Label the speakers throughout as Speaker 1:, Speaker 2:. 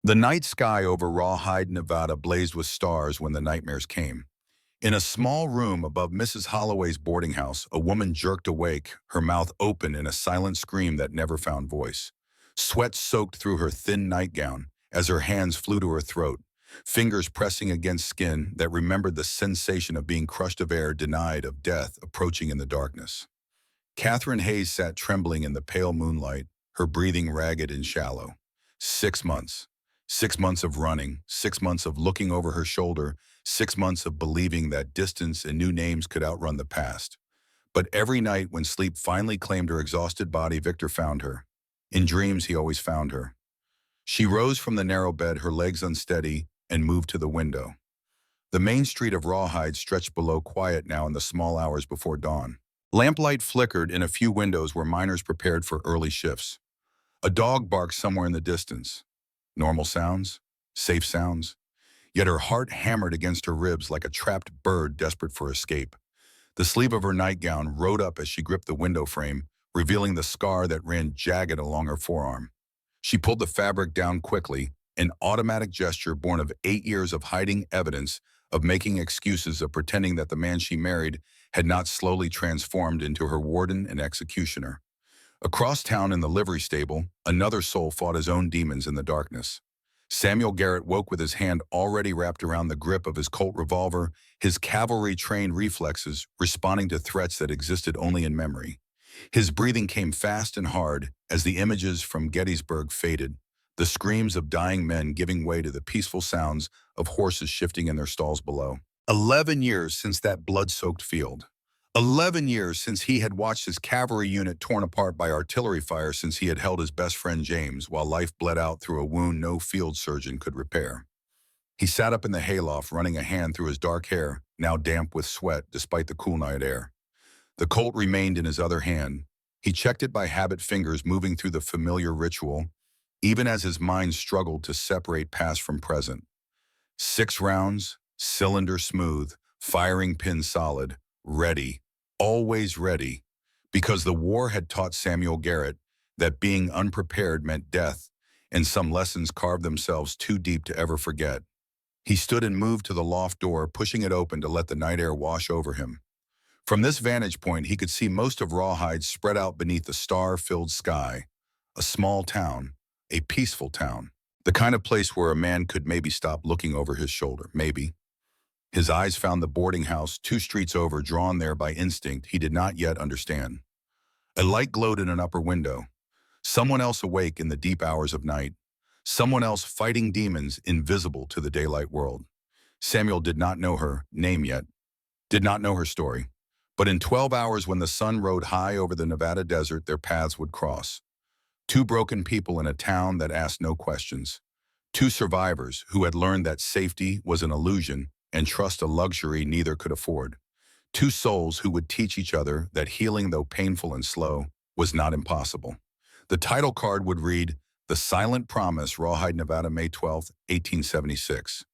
Speaker 1: The night sky over Rawhide, Nevada blazed with stars when the nightmares came. In a small room above Mrs. Holloway's boarding house, a woman jerked awake, her mouth open in a silent scream that never found voice. Sweat soaked through her thin nightgown as her hands flew to her throat, fingers pressing against skin that remembered the sensation of being crushed of air denied of death approaching in the darkness. Catherine Hayes sat trembling in the pale moonlight, her breathing ragged and shallow. 6 months. 6 months of running, 6 months of looking over her shoulder, 6 months of believing that distance and new names could outrun the past. But every night when sleep finally claimed her exhausted body, Victor found her. In dreams, he always found her. She rose from the narrow bed, her legs unsteady, and moved to the window. The main street of Rawhide stretched below, quiet now in the small hours before dawn. Lamplight flickered in a few windows where miners prepared for early shifts. A dog barked somewhere in the distance. Normal sounds, safe sounds. Yet her heart hammered against her ribs like a trapped bird desperate for escape. The sleeve of her nightgown rode up as she gripped the window frame, revealing the scar that ran jagged along her forearm. She pulled the fabric down quickly, an automatic gesture born of 8 years of hiding evidence, of making excuses, of pretending that the man she married had not slowly transformed into her warden and executioner. Across town in the livery stable, another soul fought his own demons in the darkness. Samuel Garrett woke with his hand already wrapped around the grip of his Colt revolver, his cavalry-trained reflexes responding to threats that existed only in memory. His breathing came fast and hard as the images from Gettysburg faded, the screams of dying men giving way to the peaceful sounds of horses shifting in their stalls below. 11 years since that blood-soaked field. 11 years since he had watched his cavalry unit torn apart by artillery fire, since he had held his best friend James while life bled out through a wound no field surgeon could repair. He sat up in the hayloft, running a hand through his dark hair, now damp with sweat despite the cool night air. The Colt remained in his other hand. He checked it by habit, fingers moving through the familiar ritual, even as his mind struggled to separate past from present. 6 rounds, cylinder smooth, firing pin solid, ready, always ready, because the war had taught Samuel Garrett that being unprepared meant death, and some lessons carved themselves too deep to ever forget. He stood and moved to the loft door, pushing it open to let the night air wash over him. From this vantage point, he could see most of Rawhide spread out beneath the star-filled sky. A small town, a peaceful town, the kind of place where a man could maybe stop looking over his shoulder, maybe. His eyes found the boarding house 2 streets over, drawn there by instinct he did not yet understand. A light glowed in an upper window. Someone else awake in the deep hours of night. Someone else fighting demons invisible to the daylight world. Samuel did not know her name yet, did not know her story. But in 12 hours, when the sun rode high over the Nevada desert, their paths would cross. 2 broken people in a town that asked no questions. 2 survivors who had learned that safety was an illusion and trust a luxury neither could afford. 2 souls who would teach each other that healing, though painful and slow, was not impossible. The title card would read, "The Silent Promise, Rawhide, Nevada, May 12, 1876.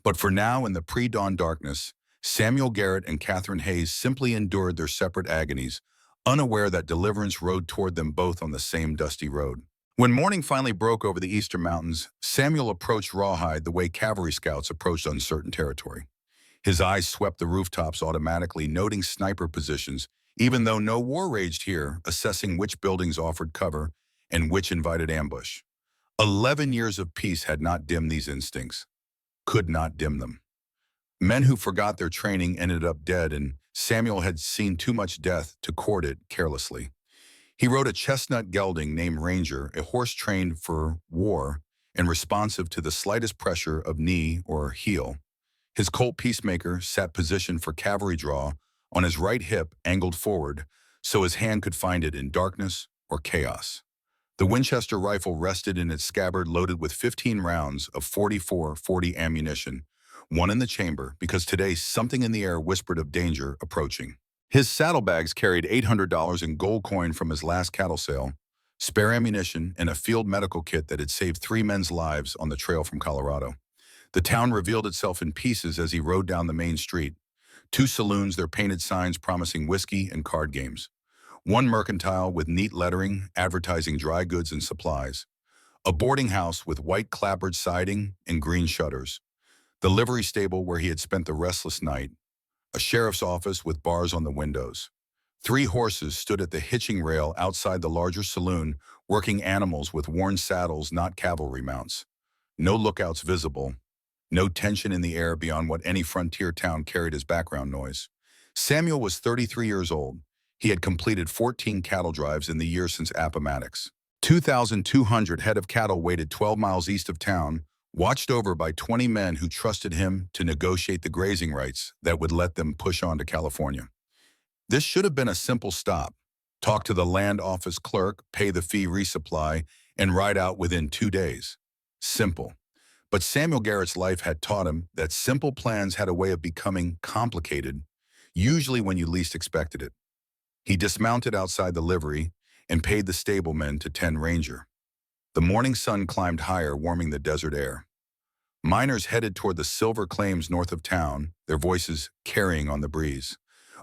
Speaker 1: But for now, in the pre-dawn darkness, Samuel Garrett and Catherine Hayes simply endured their separate agonies, unaware that deliverance rode toward them both on the same dusty road. When morning finally broke over the eastern mountains, Samuel approached Rawhide the way cavalry scouts approached uncertain territory. His eyes swept the rooftops automatically, noting sniper positions, even though no war raged here, assessing which buildings offered cover and which invited ambush. 11 years of peace had not dimmed these instincts, could not dim them. Men who forgot their training ended up dead, and Samuel had seen too much death to court it carelessly. He rode a chestnut gelding named Ranger, a horse trained for war and responsive to the slightest pressure of knee or heel. His Colt Peacemaker sat positioned for cavalry draw on his right hip, angled forward, so his hand could find it in darkness or chaos. The Winchester rifle rested in its scabbard, loaded with 15 rounds of .44-40 ammunition, 1 in the chamber, because today something in the air whispered of danger approaching. His saddlebags carried $800 in gold coin from his last cattle sale, spare ammunition, and a field medical kit that had saved 3 men's lives on the trail from Colorado. The town revealed itself in pieces as he rode down the main street. 2 saloons, their painted signs promising whiskey and card games. 1 mercantile with neat lettering advertising dry goods and supplies. A boarding house with white clapboard siding and green shutters. The livery stable where he had spent the restless night. A sheriff's office with bars on the windows. 3 horses stood at the hitching rail outside the larger saloon, working animals with worn saddles, not cavalry mounts. No lookouts visible. No tension in the air beyond what any frontier town carried as background noise. Samuel was 33 years old. He had completed 14 cattle drives in the year since Appomattox. 2,200 head of cattle waited 12 miles east of town, watched over by 20 men who trusted him to negotiate the grazing rights that would let them push on to California. This should have been a simple stop. Talk to the land office clerk, pay the fee resupply, and ride out within 2 days. Simple. But Samuel Garrett's life had taught him that simple plans had a way of becoming complicated, usually when you least expected it. He dismounted outside the livery and paid the stablemen to tend Ranger. The morning sun climbed higher, warming the desert air. Miners headed toward the silver claims north of town, their voices carrying on the breeze.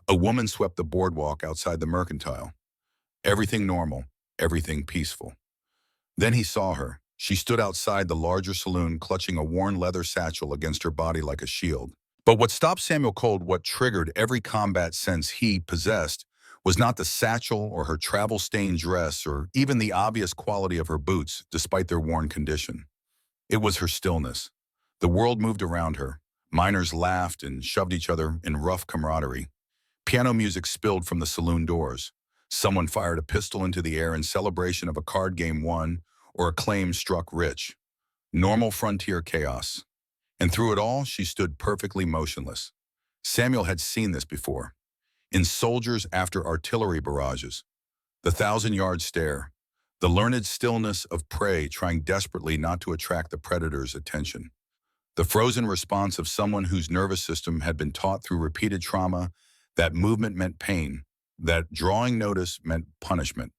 Speaker 1: A woman swept the boardwalk outside the mercantile. Everything normal, everything peaceful. Then he saw her. She stood outside the larger saloon, clutching a worn leather satchel against her body like a shield. But what stopped Samuel cold, what triggered every combat sense he possessed, was not the satchel or her travel-stained dress or even the obvious quality of her boots, despite their worn condition. It was her stillness. The world moved around her. Miners laughed and shoved each other in rough camaraderie. Piano music spilled from the saloon doors. Someone fired a pistol into the air in celebration of a card game won or a claim struck rich. Normal frontier chaos. And through it all, she stood perfectly motionless. Samuel had seen this before. In Soldiers After Artillery Barrages, the 1,000-yard stare, the learned stillness of prey trying desperately not to attract the predator's attention. The frozen response of someone whose nervous system had been taught through repeated trauma that movement meant pain, that drawing notice meant punishment.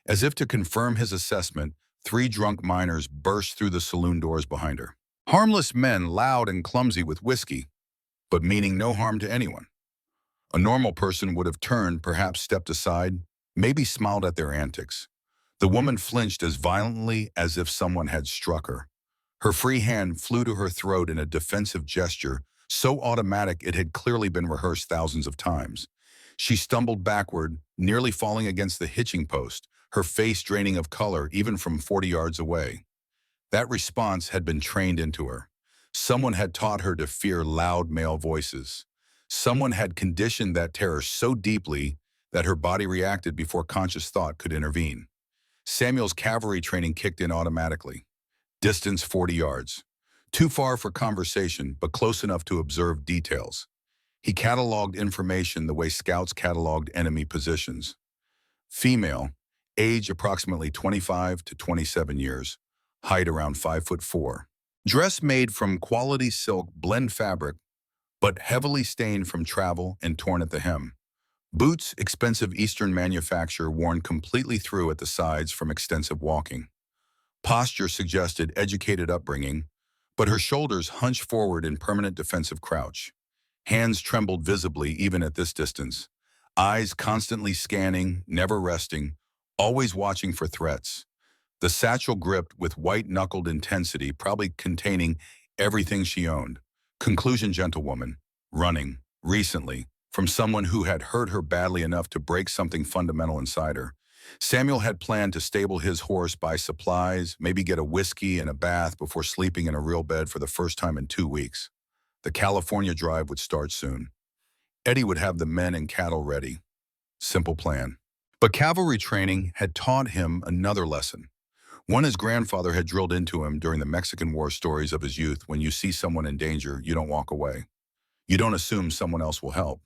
Speaker 1: As if to confirm his assessment, 3 drunk miners burst through the saloon doors behind her. Harmless men, loud and clumsy with whiskey, but meaning no harm to anyone. A normal person would have turned, perhaps stepped aside, maybe smiled at their antics. The woman flinched as violently as if someone had struck her. Her free hand flew to her throat in a defensive gesture, so automatic it had clearly been rehearsed thousands of times. She stumbled backward, nearly falling against the hitching post, her face draining of color even from 40 yards away. That response had been trained into her. Someone had taught her to fear loud male voices. Someone had conditioned that terror so deeply that her body reacted before conscious thought could intervene. Samuel's cavalry training kicked in automatically. Distance 40 yards. Too far for conversation, but close enough to observe details. He cataloged information the way scouts cataloged enemy positions. Female, age approximately 25 to 27 years, height around 5'4". Dress made from quality silk blend fabric, but heavily stained from travel and torn at the hem. Boots, expensive Eastern manufacture, worn completely through at the sides from extensive walking. Posture suggested educated upbringing, but her shoulders hunched forward in permanent defensive crouch. Hands trembled visibly even at this distance. Eyes constantly scanning, never resting, always watching for threats. The satchel gripped with white-knuckled intensity, probably containing everything she owned. Conclusion, gentlewoman, running, recently, from someone who had hurt her badly enough to break something fundamental inside her. Samuel had planned to stable his horse, buy supplies, maybe get a whiskey and a bath before sleeping in a real bed for the first time in 2 weeks. The California drive would start soon. Eddie would have the men and cattle ready. Simple plan. But cavalry training had taught him another lesson. One his grandfather had drilled into him during the Mexican War stories of his youth: when you see someone in danger, you don't walk away. You don't assume someone else will help.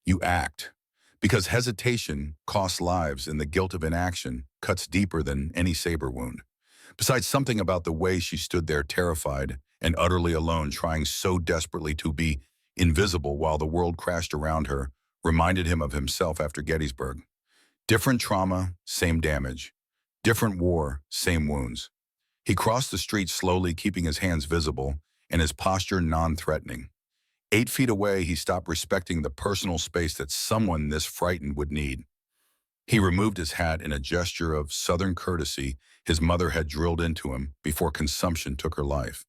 Speaker 1: You act. Because hesitation costs lives and the guilt of inaction cuts deeper than any saber wound. Besides, something about the way she stood there terrified and utterly alone, trying so desperately to be invisible while the world crashed around her, reminded him of himself after Gettysburg. Different trauma, same damage. Different war, same wounds. He crossed the street slowly, keeping his hands visible and his posture non-threatening. 8 feet away, he stopped, respecting the personal space that someone this frightened would need. He removed his hat in a gesture of Southern courtesy his mother had drilled into him before consumption took her life.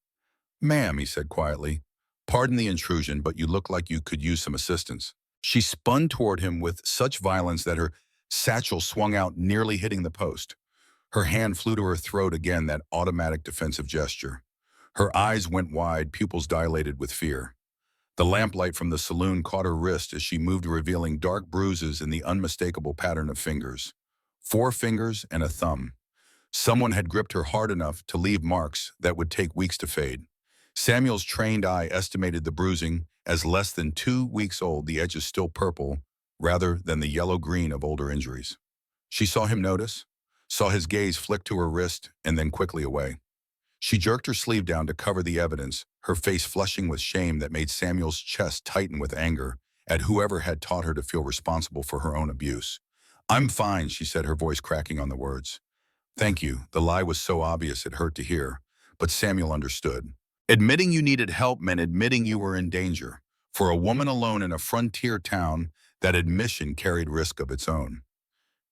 Speaker 1: "Ma'am," he said quietly, "pardon the intrusion, but you look like you could use some assistance." She spun toward him with such violence that her satchel swung out, nearly hitting the post. Her hand flew to her throat again, that automatic defensive gesture. Her eyes went wide, pupils dilated with fear. The lamplight from the saloon caught her wrist as she moved, revealing dark bruises in the unmistakable pattern of fingers. 4 fingers and a thumb. Someone had gripped her hard enough to leave marks that would take weeks to fade. Samuel's trained eye estimated the bruising as less than 2 weeks old, the edges still purple, rather than the yellow-green of older injuries. She saw him notice, saw his gaze flick to her wrist, and then quickly away. She jerked her sleeve down to cover the evidence, her face flushing with shame that made Samuel's chest tighten with anger at whoever had taught her to feel responsible for her own abuse. "I'm fine," she said, her voice cracking on the words. "Thank you." The lie was so obvious it hurt to hear, but Samuel understood. Admitting you needed help meant admitting you were in danger. For a woman alone in a frontier town, that admission carried risk of its own.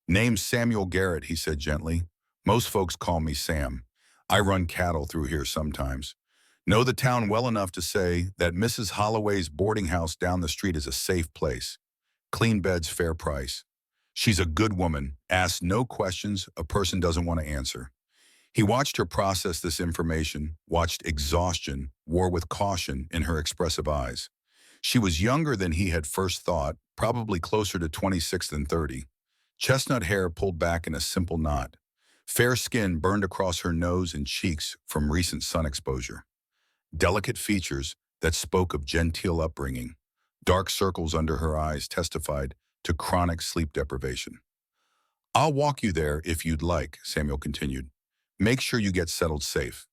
Speaker 1: "Name's Samuel Garrett," he said gently. "Most folks call me Sam. I run cattle through here sometimes. Know the town well enough to say that Mrs. Holloway's boarding house down the street is a safe place. Clean beds, fair price. She's a good woman. Asks no questions a person doesn't want to answer." He watched her process this information, watched exhaustion war with caution in her expressive eyes. She was younger than he had first thought, probably closer to 26 than 30. Chestnut hair pulled back in a simple knot. Fair skin burned across her nose and cheeks from recent sun exposure. Delicate features that spoke of genteel upbringing. Dark circles under her eyes testified to chronic sleep deprivation. "I'll walk you there if you'd like," Samuel continued. "Make sure you get settled safe.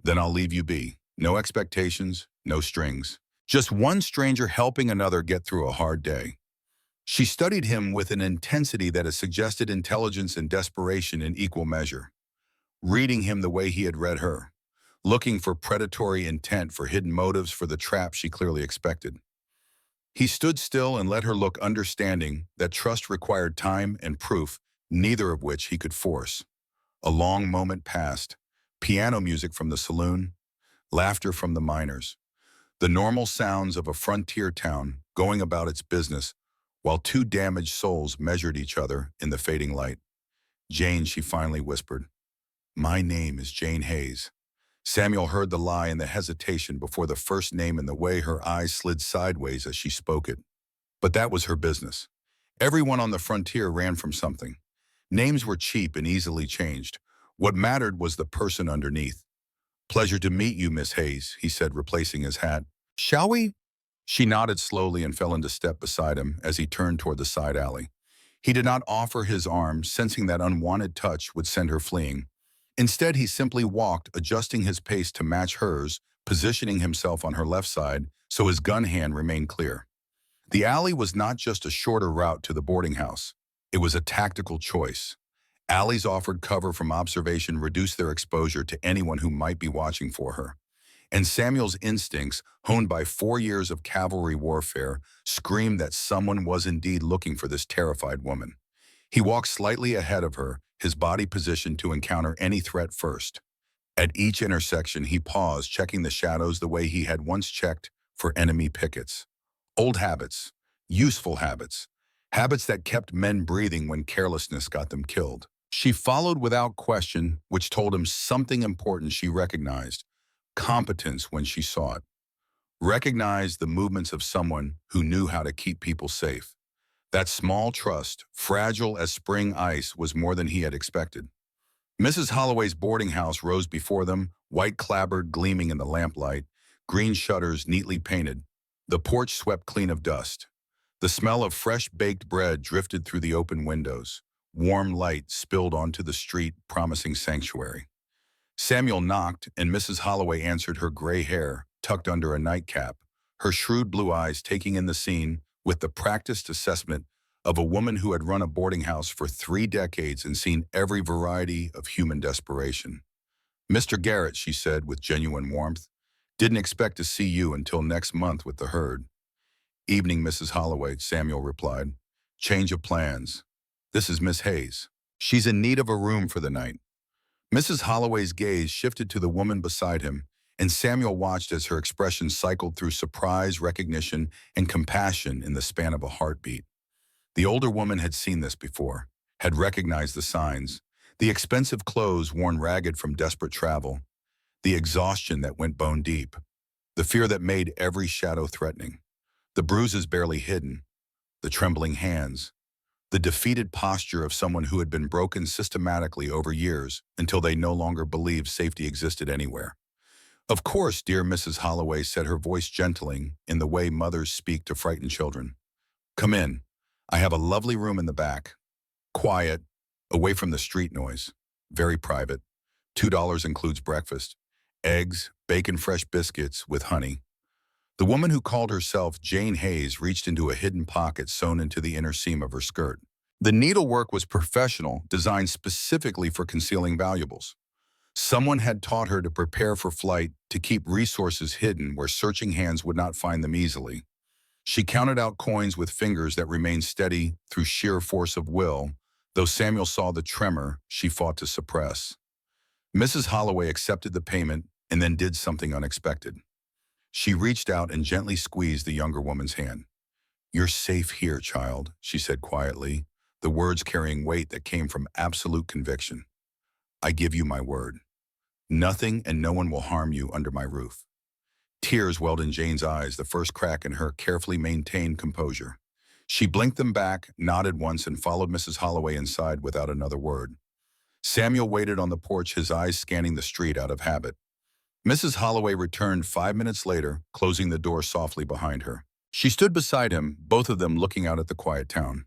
Speaker 1: Then I'll leave you be. No expectations, no strings. Just one stranger helping another get through a hard day." She studied him with an intensity that had suggested intelligence and desperation in equal measure. Reading him the way he had read her. Looking for predatory intent, for hidden motives, for the trap she clearly expected. He stood still and let her look, understanding that trust required time and proof, neither of which he could force. A long moment passed. Piano music from the saloon, laughter from the miners. The normal sounds of a frontier town going about its business while two damaged souls measured each other in the fading light. "Jane," she finally whispered. "My name is Jane Hayes." Samuel heard the lie and the hesitation before the first name and the way her eyes slid sideways as she spoke it. But that was her business. Everyone on the frontier ran from something. Names were cheap and easily changed. What mattered was the person underneath. "Pleasure to meet you, Miss Hayes," he said, replacing his hat. "Shall we?" She nodded slowly and fell into step beside him as he turned toward the side alley. He did not offer his arm, sensing that unwanted touch would send her fleeing. Instead, he simply walked, adjusting his pace to match hers, positioning himself on her left side so his gun hand remained clear. The alley was not just a shorter route to the boarding house. It was a tactical choice. Alleys offered cover from observation, reduced their exposure to anyone who might be watching for her. And Samuel's instincts, honed by 4 years of cavalry warfare, screamed that someone was indeed looking for this terrified woman. He walked slightly ahead of her, his body positioned to encounter any threat first. At each intersection, he paused, checking the shadows the way he had once checked for enemy pickets. Old habits, useful habits, habits that kept men breathing when carelessness got them killed. She followed without question, which told him something important she recognized. Competence when she saw it. Recognized the movements of someone who knew how to keep people safe. That small trust, fragile as spring ice, was more than he had expected. Mrs. Holloway's boarding house rose before them, white clapboard gleaming in the lamplight, green shutters neatly painted. The porch swept clean of dust. The smell of fresh baked bread drifted through the open windows. Warm light spilled onto the street, promising sanctuary. Samuel knocked, and Mrs. Holloway answered, her gray hair tucked under a nightcap, her shrewd blue eyes taking in the scene with the practiced assessment of a woman who had run a boarding house for 3 decades and seen every variety of human desperation. "Mr. Garrett," she said with genuine warmth, "didn't expect to see you until next month with the herd." "Evening, Mrs. Holloway," Samuel replied. "Change of plans." This is Miss Hayes. She's in need of a room for the night." Mrs. Holloway's gaze shifted to the woman beside him, and Samuel watched as her expression cycled through surprise, recognition, and compassion in the span of a heartbeat. The older woman had seen this before, had recognized the signs, the expensive clothes worn ragged from desperate travel, the exhaustion that went bone deep, the fear that made every shadow threatening, the bruises barely hidden, the trembling hands, the defeated posture of someone who had been broken systematically over years until they no longer believed safety existed anywhere. "Of course, dear Mrs. Holloway," said her voice gentling in the way mothers speak to frightened children. "Come in. I have a lovely room in the back. Quiet, away from the street noise. Very private. $2 includes breakfast. Eggs, bacon fresh biscuits with honey." The woman who called herself Jane Hayes reached into a hidden pocket sewn into the inner seam of her skirt. The needlework was professional, designed specifically for concealing valuables. Someone had taught her to prepare for flight, to keep resources hidden where searching hands would not find them easily. She counted out coins with fingers that remained steady through sheer force of will, though Samuel saw the tremor she fought to suppress. Mrs. Holloway accepted the payment and then did something unexpected. She reached out and gently squeezed the younger woman's hand. "You're safe here, child," she said quietly, the words carrying weight that came from absolute conviction. "I give you my word. Nothing and no one will harm you under my roof." Tears welled in Jane's eyes, the first crack in her carefully maintained composure. She blinked them back, nodded once, and followed Mrs. Holloway inside without another word. Samuel waited on the porch, his eyes scanning the street out of habit. Mrs. Holloway returned 5 minutes later, closing the door softly behind her. She stood beside him, both of them looking out at the quiet town.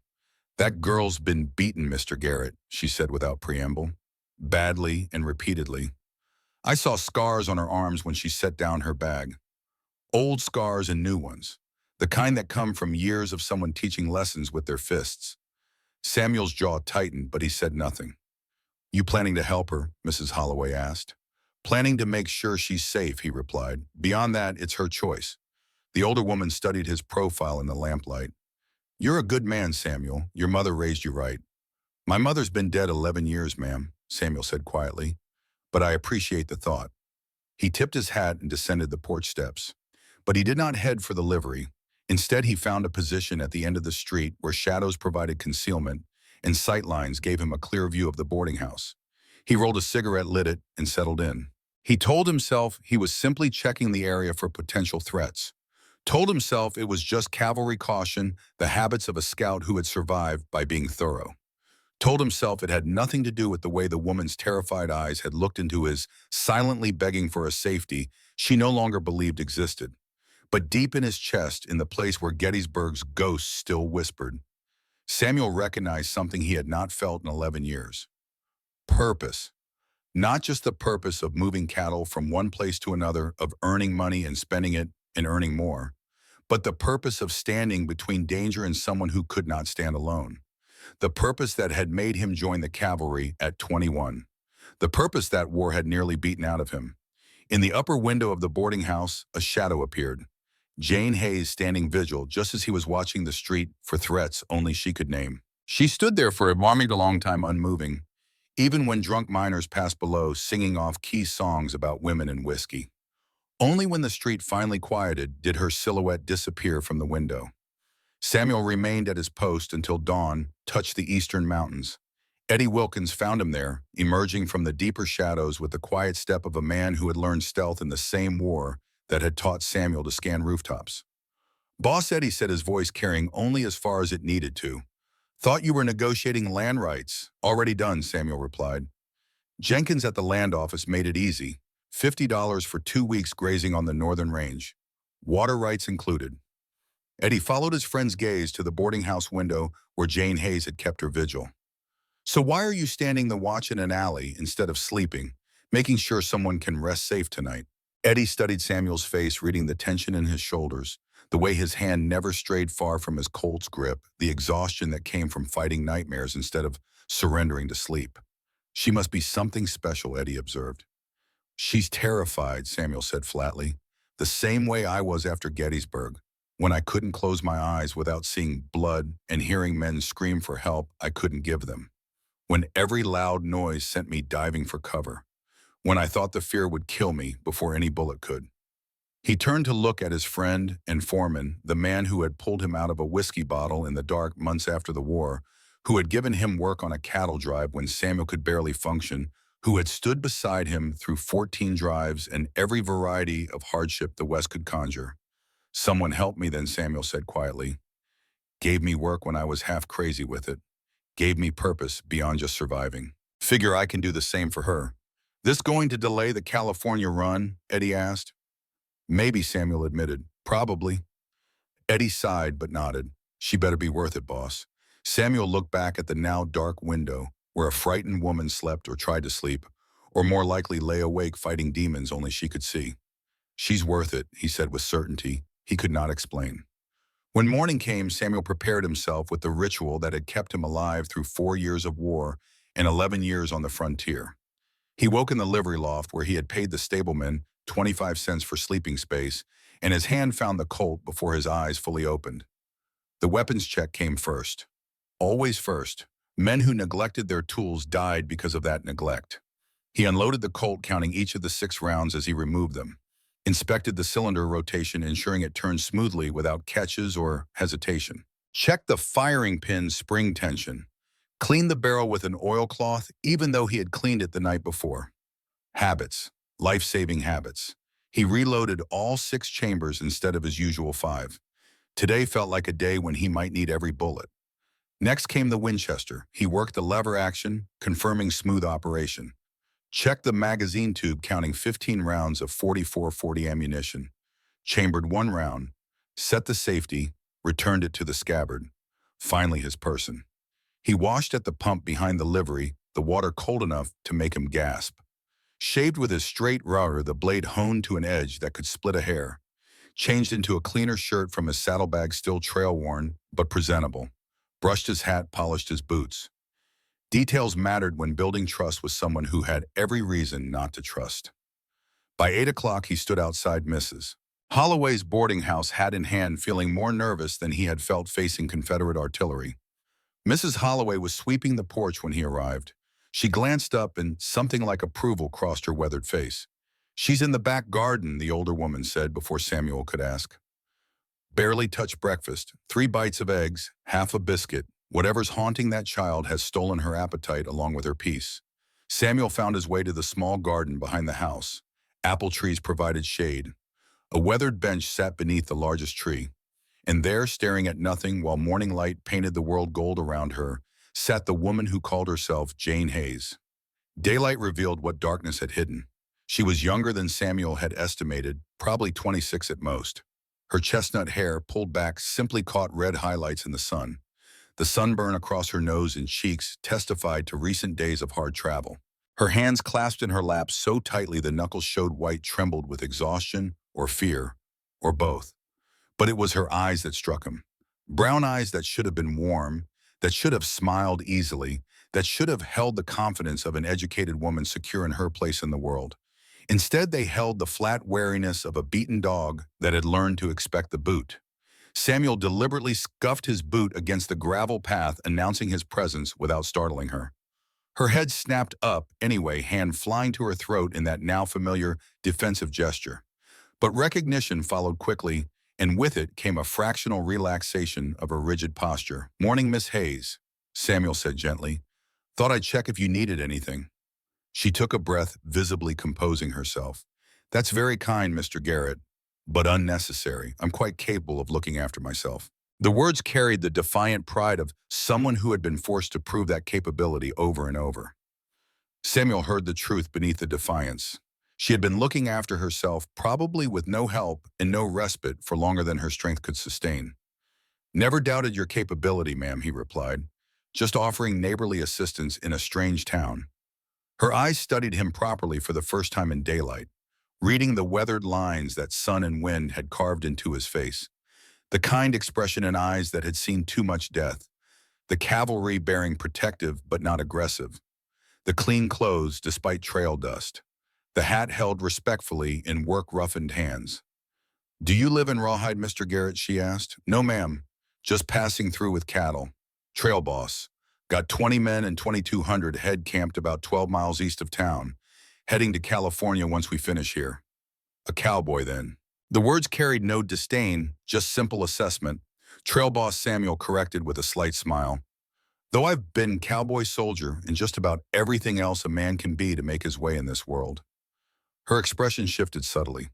Speaker 1: "That girl's been beaten, Mr. Garrett," she said without preamble. "Badly and repeatedly. I saw scars on her arms when she set down her bag. Old scars and new ones. The kind that come from years of someone teaching lessons with their fists." Samuel's jaw tightened, but he said nothing. "You planning to help her?" Mrs. Holloway asked. "Planning to make sure she's safe," he replied. "Beyond that, it's her choice." The older woman studied his profile in the lamplight. "You're a good man, Samuel. Your mother raised you right." "My mother's been dead 11 years, ma'am," Samuel said quietly. "But I appreciate the thought." He tipped his hat and descended the porch steps. But he did not head for the livery. Instead, he found a position at the end of the street where shadows provided concealment and sightlines gave him a clear view of the boarding house. He rolled a cigarette, lit it, and settled in. He told himself he was simply checking the area for potential threats. Told himself it was just cavalry caution, the habits of a scout who had survived by being thorough. Told himself it had nothing to do with the way the woman's terrified eyes had looked into his, silently begging for a safety she no longer believed existed. But deep in his chest, in the place where Gettysburg's ghost still whispered, Samuel recognized something he had not felt in 11 years. Purpose. Not just the purpose of moving cattle from one place to another, of earning money and spending it and earning more, but the purpose of standing between danger and someone who could not stand alone. The purpose that had made him join the cavalry at 21. The purpose that war had nearly beaten out of him. In the upper window of the boarding house, a shadow appeared. Jane Hayes standing vigil just as he was watching the street for threats only she could name. She stood there for a long time unmoving, even when drunk miners passed below singing off key songs about women and whiskey. Only when the street finally quieted did her silhouette disappear from the window. Samuel remained at his post until dawn touched the eastern mountains. Eddie Wilkins found him there, emerging from the deeper shadows with the quiet step of a man who had learned stealth in the same war that had taught Samuel to scan rooftops. "Boss Eddie," said, his voice carrying only as far as it needed to. "Thought you were negotiating land rights." "Already done," Samuel replied. "Jenkins at the land office made it easy. $50 for 2 weeks grazing on the northern range. Water rights included." Eddie followed his friend's gaze to the boarding house window where Jane Hayes had kept her vigil. "So why are you standing the watch in an alley instead of sleeping, making sure someone can rest safe tonight?" Eddie studied Samuel's face, reading the tension in his shoulders, the way his hand never strayed far from his Colt's grip, the exhaustion that came from fighting nightmares instead of surrendering to sleep. "She must be something special," Eddie observed. "She's terrified," Samuel said flatly. "The same way I was after Gettysburg. When I couldn't close my eyes without seeing blood and hearing men scream for help I couldn't give them. When every loud noise sent me diving for cover. When I thought the fear would kill me before any bullet could. He turned to look at his friend and foreman, the man who had pulled him out of a whiskey bottle in the dark months after the war, who had given him work on a cattle drive when Samuel could barely function, who had stood beside him through 14 drives and every variety of hardship the West could conjure. Someone helped me then, Samuel said quietly. Gave me work when I was half crazy with it. Gave me purpose beyond just surviving. Figure I can do the same for her. This going to delay the California run? Eddie asked. Maybe, Samuel admitted. Probably. Eddie sighed but nodded. She better be worth it, boss. Samuel looked back at the now dark window where a frightened woman slept or tried to sleep, or more likely lay awake fighting demons only she could see. She's worth it, he said with certainty he could not explain. When morning came, Samuel prepared himself with the ritual that had kept him alive through 4 years of war and 11 years on the frontier. He woke in the livery loft where he had paid the stableman 25 cents for sleeping space, and his hand found the Colt before his eyes fully opened. The weapons check came first. Always first. Men who neglected their tools died because of that neglect. He unloaded the Colt, counting each of the 6 rounds as he removed them. Inspected the cylinder rotation, ensuring it turned smoothly without catches or hesitation. Checked the firing pin spring tension. Cleaned the barrel with an oilcloth, even though he had cleaned it the night before. Habits. Life-saving habits. He reloaded all 6 chambers instead of his usual 5. Today felt like a day when he might need every bullet. Next came the Winchester. He worked the lever action, confirming smooth operation. Checked the magazine tube, counting 15 rounds of 44-40 ammunition. Chambered 1 round. Set the safety. Returned it to the scabbard. Finally his person. He washed at the pump behind the livery, the water cold enough to make him gasp. Shaved with his straight router, the blade honed to an edge that could split a hair. Changed into a cleaner shirt from his saddlebag, still trail-worn, but presentable. Brushed his hat, polished his boots. Details mattered when building trust with someone who had every reason not to trust. By 8 o'clock, he stood outside Mrs. Holloway's boarding house, hat in hand, feeling more nervous than he had felt facing Confederate artillery. Mrs. Holloway was sweeping the porch when he arrived. She glanced up and something like approval crossed her weathered face. She's in the back garden, the older woman said before Samuel could ask. Barely touched breakfast, 3 bites of eggs, half a biscuit. Whatever's haunting that child has stolen her appetite along with her peace. Samuel found his way to the small garden behind the house. Apple trees provided shade. A weathered bench sat beneath the largest tree. And there, staring at nothing while morning light painted the world gold around her, sat the woman who called herself Jane Hayes. Daylight revealed what darkness had hidden. She was younger than Samuel had estimated, probably 26 at most. Her chestnut hair, pulled back, simply caught red highlights in the sun. The sunburn across her nose and cheeks testified to recent days of hard travel. Her hands clasped in her lap so tightly the knuckles showed white, trembled with exhaustion or fear, or both. But it was her eyes that struck him. Brown eyes that should have been warm, that should have smiled easily, that should have held the confidence of an educated woman secure in her place in the world. Instead, they held the flat wariness of a beaten dog that had learned to expect the boot. Samuel deliberately scuffed his boot against the gravel path, announcing his presence without startling her. Her head snapped up anyway, hand flying to her throat in that now familiar defensive gesture. But recognition followed quickly, and with it came a fractional relaxation of her rigid posture. "Morning, Miss Hayes," Samuel said gently. "Thought I'd check if you needed anything." She took a breath, visibly composing herself. "That's very kind, Mr. Garrett, but unnecessary. I'm quite capable of looking after myself." The words carried the defiant pride of someone who had been forced to prove that capability over and over. Samuel heard the truth beneath the defiance. She had been looking after herself, probably with no help and no respite, for longer than her strength could sustain. "Never doubted your capability, ma'am," he replied, "just offering neighborly assistance in a strange town." Her eyes studied him properly for the first time in daylight, reading the weathered lines that sun and wind had carved into his face. The kind expression in eyes that had seen too much death. The cavalry bearing protective but not aggressive. The clean clothes despite trail dust. The hat held respectfully in work-roughened hands. Do you live in Rawhide, Mr. Garrett, she asked. No, ma'am. Just passing through with cattle. Trail boss. Got 20 men and 2,200 head camped about 12 miles east of town. Heading to California once we finish here. A cowboy, then. The words carried no disdain, just simple assessment. Trail boss Samuel corrected with a slight smile. Though I've been cowboy soldier and just about everything else a man can be to make his way in this world. Her expression shifted subtly.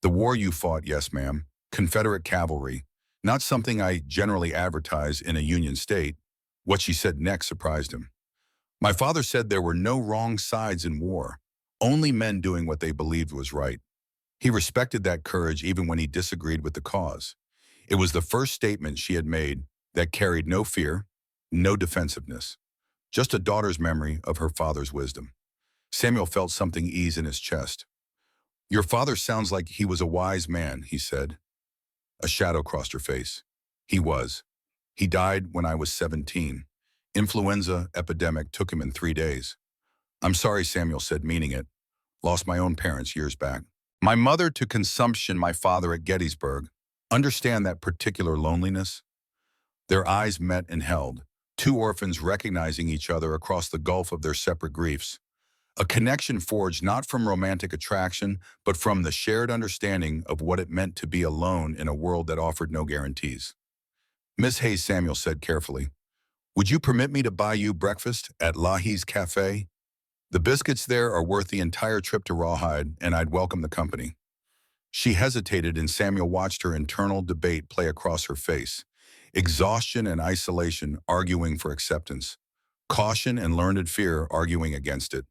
Speaker 1: The war you fought, yes, ma'am. Confederate cavalry. Not something I generally advertise in a Union state. What she said next surprised him. My father said there were no wrong sides in war, only men doing what they believed was right. He respected that courage even when he disagreed with the cause. It was the first statement she had made that carried no fear, no defensiveness, just a daughter's memory of her father's wisdom. Samuel felt something ease in his chest. Your father sounds like he was a wise man, he said. A shadow crossed her face. He was. He died when I was 17. Influenza epidemic took him in 3 days. I'm sorry, Samuel said, meaning it. Lost my own parents years back. My mother to consumption, my father at Gettysburg. Understand that particular loneliness? Their eyes met and held, two orphans recognizing each other across the gulf of their separate griefs. A connection forged not from romantic attraction, but from the shared understanding of what it meant to be alone in a world that offered no guarantees. Miss Hayes, Samuel said carefully, would you permit me to buy you breakfast at Lahey's Cafe? The biscuits there are worth the entire trip to Rawhide, and I'd welcome the company. She hesitated, and Samuel watched her internal debate play across her face. Exhaustion and isolation arguing for acceptance. Caution and learned fear arguing against it.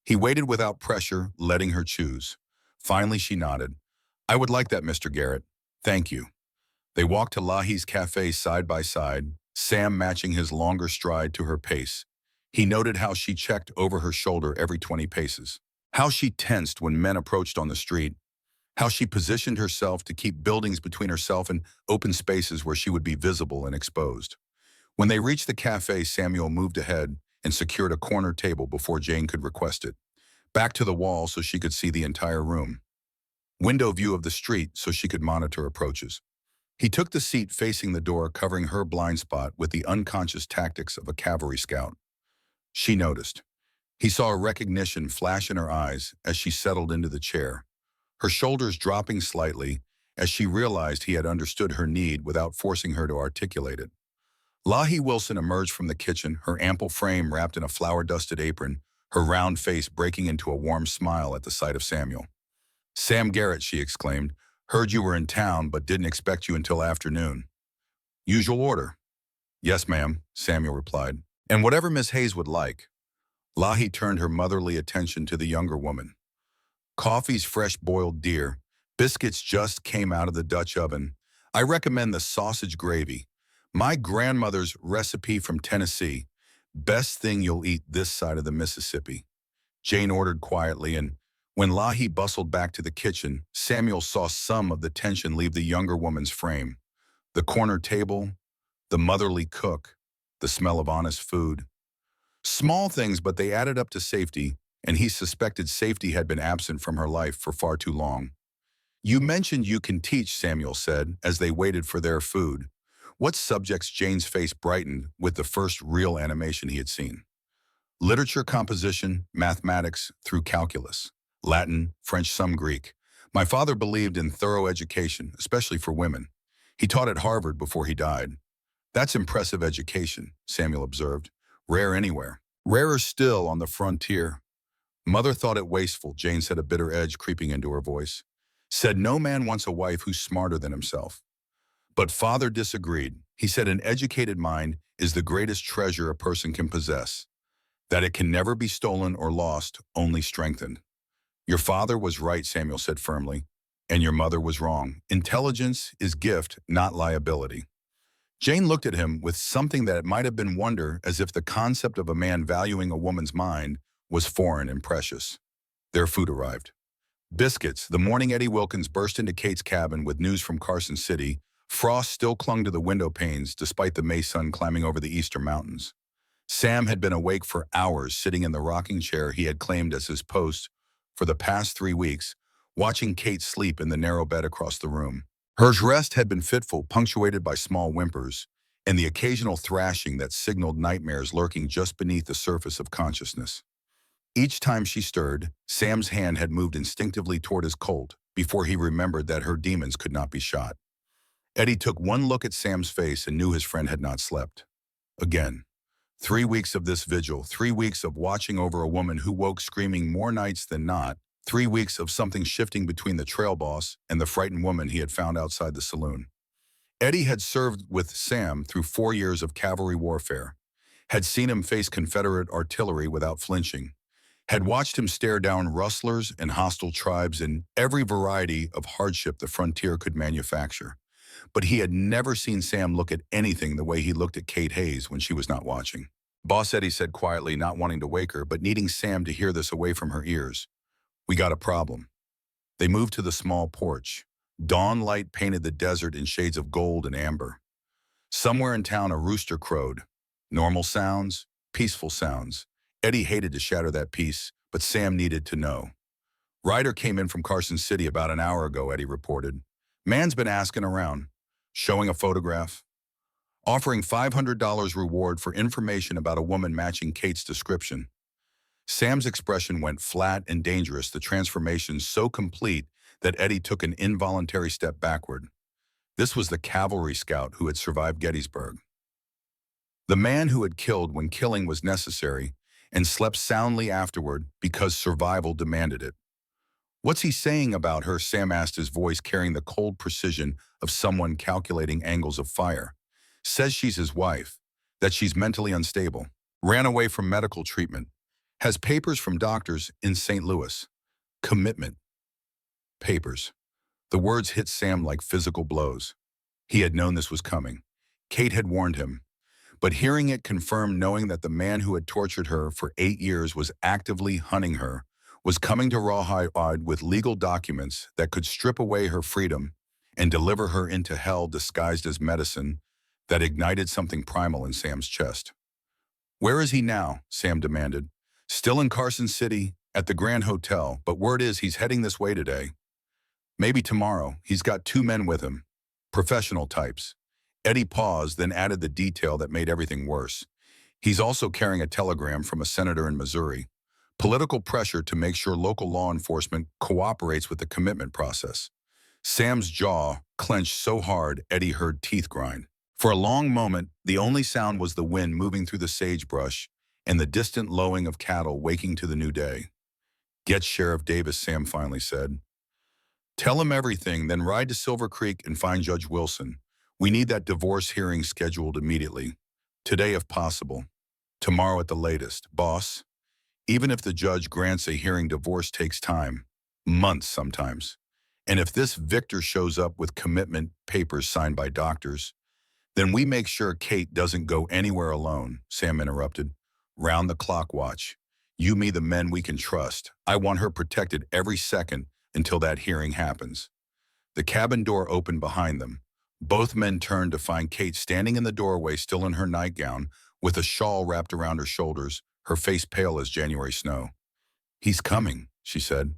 Speaker 1: He waited without pressure, letting her choose. Finally, she nodded. I would like that, Mr. Garrett. Thank you. They walked to Lahey's Cafe side by side, Sam matching his longer stride to her pace. He noted how she checked over her shoulder every 20 paces, how she tensed when men approached on the street, how she positioned herself to keep buildings between herself and open spaces where she would be visible and exposed. When they reached the cafe, Samuel moved ahead and secured a corner table before Jane could request it. Back to the wall so she could see the entire room. Window view of the street so she could monitor approaches. He took the seat facing the door, covering her blind spot with the unconscious tactics of a cavalry scout. She noticed. He saw a recognition flash in her eyes as she settled into the chair, her shoulders dropping slightly as she realized he had understood her need without forcing her to articulate it. Lahey Wilson emerged from the kitchen, her ample frame wrapped in a flour-dusted apron, her round face breaking into a warm smile at the sight of Samuel. Sam Garrett, she exclaimed, heard you were in town but didn't expect you until afternoon. Usual order. Yes, ma'am, Samuel replied. And whatever Miss Hayes would like. Lahey turned her motherly attention to the younger woman. Coffee's fresh boiled deer. Biscuits just came out of the Dutch oven. I recommend the sausage gravy. My grandmother's recipe from Tennessee. Best thing you'll eat this side of the Mississippi. Jane ordered quietly, and when Lahey bustled back to the kitchen, Samuel saw some of the tension leave the younger woman's frame. The corner table, the motherly cook, the smell of honest food. Small things, but they added up to safety, and he suspected safety had been absent from her life for far too long. You mentioned you can teach, Samuel said, as they waited for their food. What subjects? Jane's face brightened with the first real animation he had seen. Literature, composition, mathematics through calculus, Latin, French, some Greek. My father believed in thorough education, especially for women. He taught at Harvard before he died. That's impressive education, Samuel observed. Rare anywhere. Rarer still on the frontier. Mother thought it wasteful, Jane said, a bitter edge creeping into her voice. Said no man wants a wife who's smarter than himself. But father disagreed. He said an educated mind is the greatest treasure a person can possess, that it can never be stolen or lost, only strengthened. Your father was right, Samuel said firmly, and your mother was wrong. Intelligence is gift, not liability. Jane looked at him with something that might have been wonder, as if the concept of a man valuing a woman's mind was foreign and precious. Their food arrived. Biscuits. The morning Eddie Wilkins burst into Kate's cabin with news from Carson City. Frost still clung to the window panes despite the May sun climbing over the eastern mountains. Sam had been awake for hours, sitting in the rocking chair he had claimed as his post for the past 3 weeks, watching Kate sleep in the narrow bed across the room. Her rest had been fitful, punctuated by small whimpers, and the occasional thrashing that signaled nightmares lurking just beneath the surface of consciousness. Each time she stirred, Sam's hand had moved instinctively toward his Colt before he remembered that her demons could not be shot. Eddie took one look at Sam's face and knew his friend had not slept. Again. 3 weeks of this vigil, 3 weeks of watching over a woman who woke screaming more nights than not, 3 weeks of something shifting between the trail boss and the frightened woman he had found outside the saloon. Eddie had served with Sam through 4 years of cavalry warfare, had seen him face Confederate artillery without flinching, had watched him stare down rustlers and hostile tribes in every variety of hardship the frontier could manufacture. But he had never seen Sam look at anything the way he looked at Kate Hayes when she was not watching. Boss Eddie said quietly, not wanting to wake her, but needing Sam to hear this away from her ears. We got a problem. They moved to the small porch. Dawn light painted the desert in shades of gold and amber. Somewhere in town, a rooster crowed. Normal sounds, peaceful sounds. Eddie hated to shatter that peace, but Sam needed to know. Ryder came in from Carson City about an hour ago, Eddie reported. Man's been asking around, showing a photograph, offering $500 reward for information about a woman matching Kate's description. Sam's expression went flat and dangerous, the transformation so complete that Eddie took an involuntary step backward. This was the cavalry scout who had survived Gettysburg. The man who had killed when killing was necessary and slept soundly afterward because survival demanded it. What's he saying about her? Sam asked, his voice carrying the cold precision of someone calculating angles of fire. Says she's his wife, that she's mentally unstable, ran away from medical treatment, has papers from doctors in St. Louis. Commitment. Papers. The words hit Sam like physical blows. He had known this was coming. Kate had warned him. But hearing it confirmed, knowing that the man who had tortured her for 8 years was actively hunting her, was coming to Rawhide with legal documents that could strip away her freedom and deliver her into hell disguised as medicine, that ignited something primal in Sam's chest. Where is he now? Sam demanded. Still in Carson City, at the Grand Hotel, but word is he's heading this way today. Maybe tomorrow. He's got 2 men with him. Professional types. Eddie paused, then added the detail that made everything worse. He's also carrying a telegram from a senator in Missouri. Political pressure to make sure local law enforcement cooperates with the commitment process. Sam's jaw clenched so hard Eddie heard teeth grind. For a long moment, the only sound was the wind moving through the sagebrush and the distant lowing of cattle waking to the new day. Get Sheriff Davis, Sam finally said. Tell him everything, then ride to Silver Creek and find Judge Wilson. We need that divorce hearing scheduled immediately. Today if possible. Tomorrow at the latest. Boss, even if the judge grants a hearing, divorce takes time. Months sometimes. And if this Victor shows up with commitment papers signed by doctors, then we make sure Kate doesn't go anywhere alone, Sam interrupted. Round the clock watch. You, me, the men we can trust. I want her protected every second until that hearing happens. The cabin door opened behind them. Both men turned to find Kate standing in the doorway, still in her nightgown, with a shawl wrapped around her shoulders, her face pale as January snow. He's coming, she said.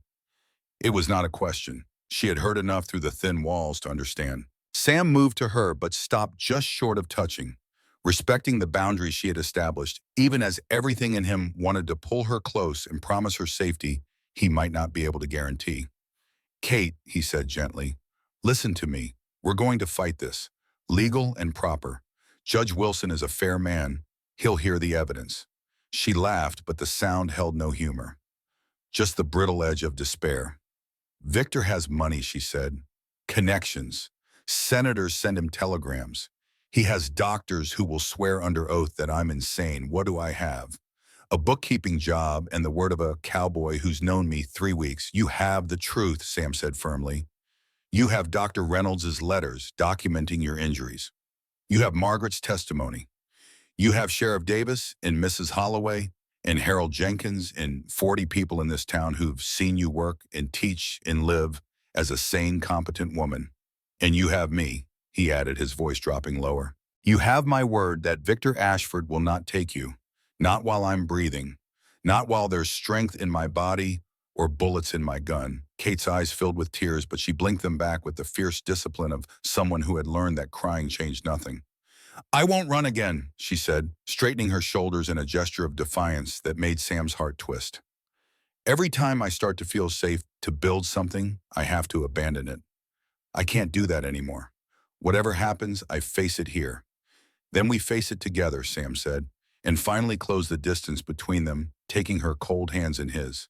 Speaker 1: It was not a question. She had heard enough through the thin walls to understand. Sam moved to her but stopped just short of touching, respecting the boundaries she had established, even as everything in him wanted to pull her close and promise her safety he might not be able to guarantee. Kate, he said gently, listen to me. We're going to fight this. Legal and proper. Judge Wilson is a fair man. He'll hear the evidence. She laughed, but the sound held no humor. Just the brittle edge of despair. Victor has money, she said. Connections. Senators send him telegrams. He has doctors who will swear under oath that I'm insane. What do I have? A bookkeeping job and the word of a cowboy who's known me 3 weeks. You have the truth, Sam said firmly. You have Dr. Reynolds' letters documenting your injuries. You have Margaret's testimony. You have Sheriff Davis and Mrs. Holloway and Harold Jenkins and 40 people in this town who've seen you work and teach and live as a sane, competent woman. And you have me, he added, his voice dropping lower. You have my word that Victor Ashford will not take you, not while I'm breathing, not while there's strength in my body or bullets in my gun. Kate's eyes filled with tears, but she blinked them back with the fierce discipline of someone who had learned that crying changed nothing. I won't run again, she said, straightening her shoulders in a gesture of defiance that made Sam's heart twist. Every time I start to feel safe to build something, I have to abandon it. I can't do that anymore. Whatever happens, I face it here. Then we face it together, Sam said, and finally closed the distance between them, taking her cold hands in his.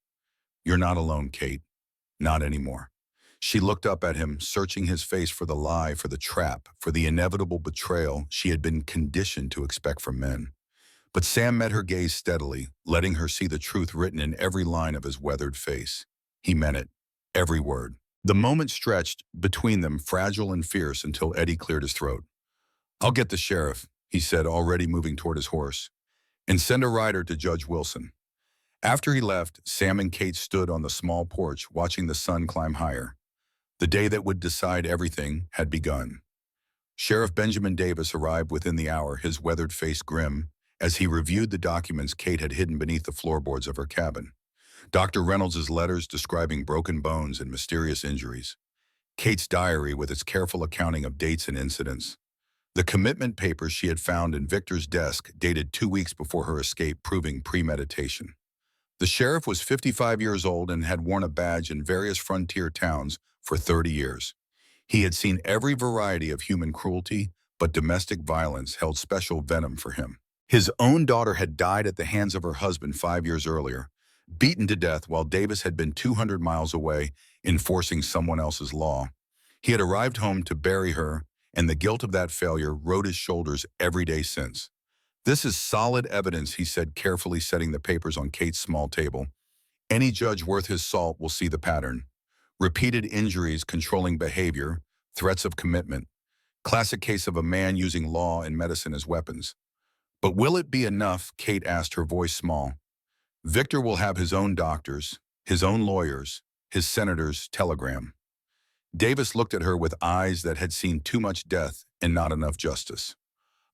Speaker 1: You're not alone, Kate. Not anymore. She looked up at him, searching his face for the lie, for the trap, for the inevitable betrayal she had been conditioned to expect from men. But Sam met her gaze steadily, letting her see the truth written in every line of his weathered face. He meant it, every word. The moment stretched between them, fragile and fierce, until Eddie cleared his throat. I'll get the sheriff, he said, already moving toward his horse, and send a rider to Judge Wilson. After he left, Sam and Kate stood on the small porch, watching the sun climb higher. The day that would decide everything had begun. Sheriff Benjamin Davis arrived within the hour, his weathered face grim, as he reviewed the documents Kate had hidden beneath the floorboards of her cabin. Dr. Reynolds' letters describing broken bones and mysterious injuries. Kate's diary with its careful accounting of dates and incidents. The commitment papers she had found in Victor's desk dated 2 weeks before her escape, proving premeditation. The sheriff was 55 years old and had worn a badge in various frontier towns for 30 years. He had seen every variety of human cruelty, but domestic violence held special venom for him. His own daughter had died at the hands of her husband 5 years earlier, beaten to death while Davis had been 200 miles away enforcing someone else's law. He had arrived home to bury her, and the guilt of that failure rode his shoulders every day since. This is solid evidence, he said, carefully setting the papers on Kate's small table. Any judge worth his salt will see the pattern. Repeated injuries controlling behavior, threats of commitment. Classic case of a man using law and medicine as weapons. But will it be enough? Kate asked, her voice small. Victor will have his own doctors, his own lawyers, his senator's telegram. Davis looked at her with eyes that had seen too much death and not enough justice.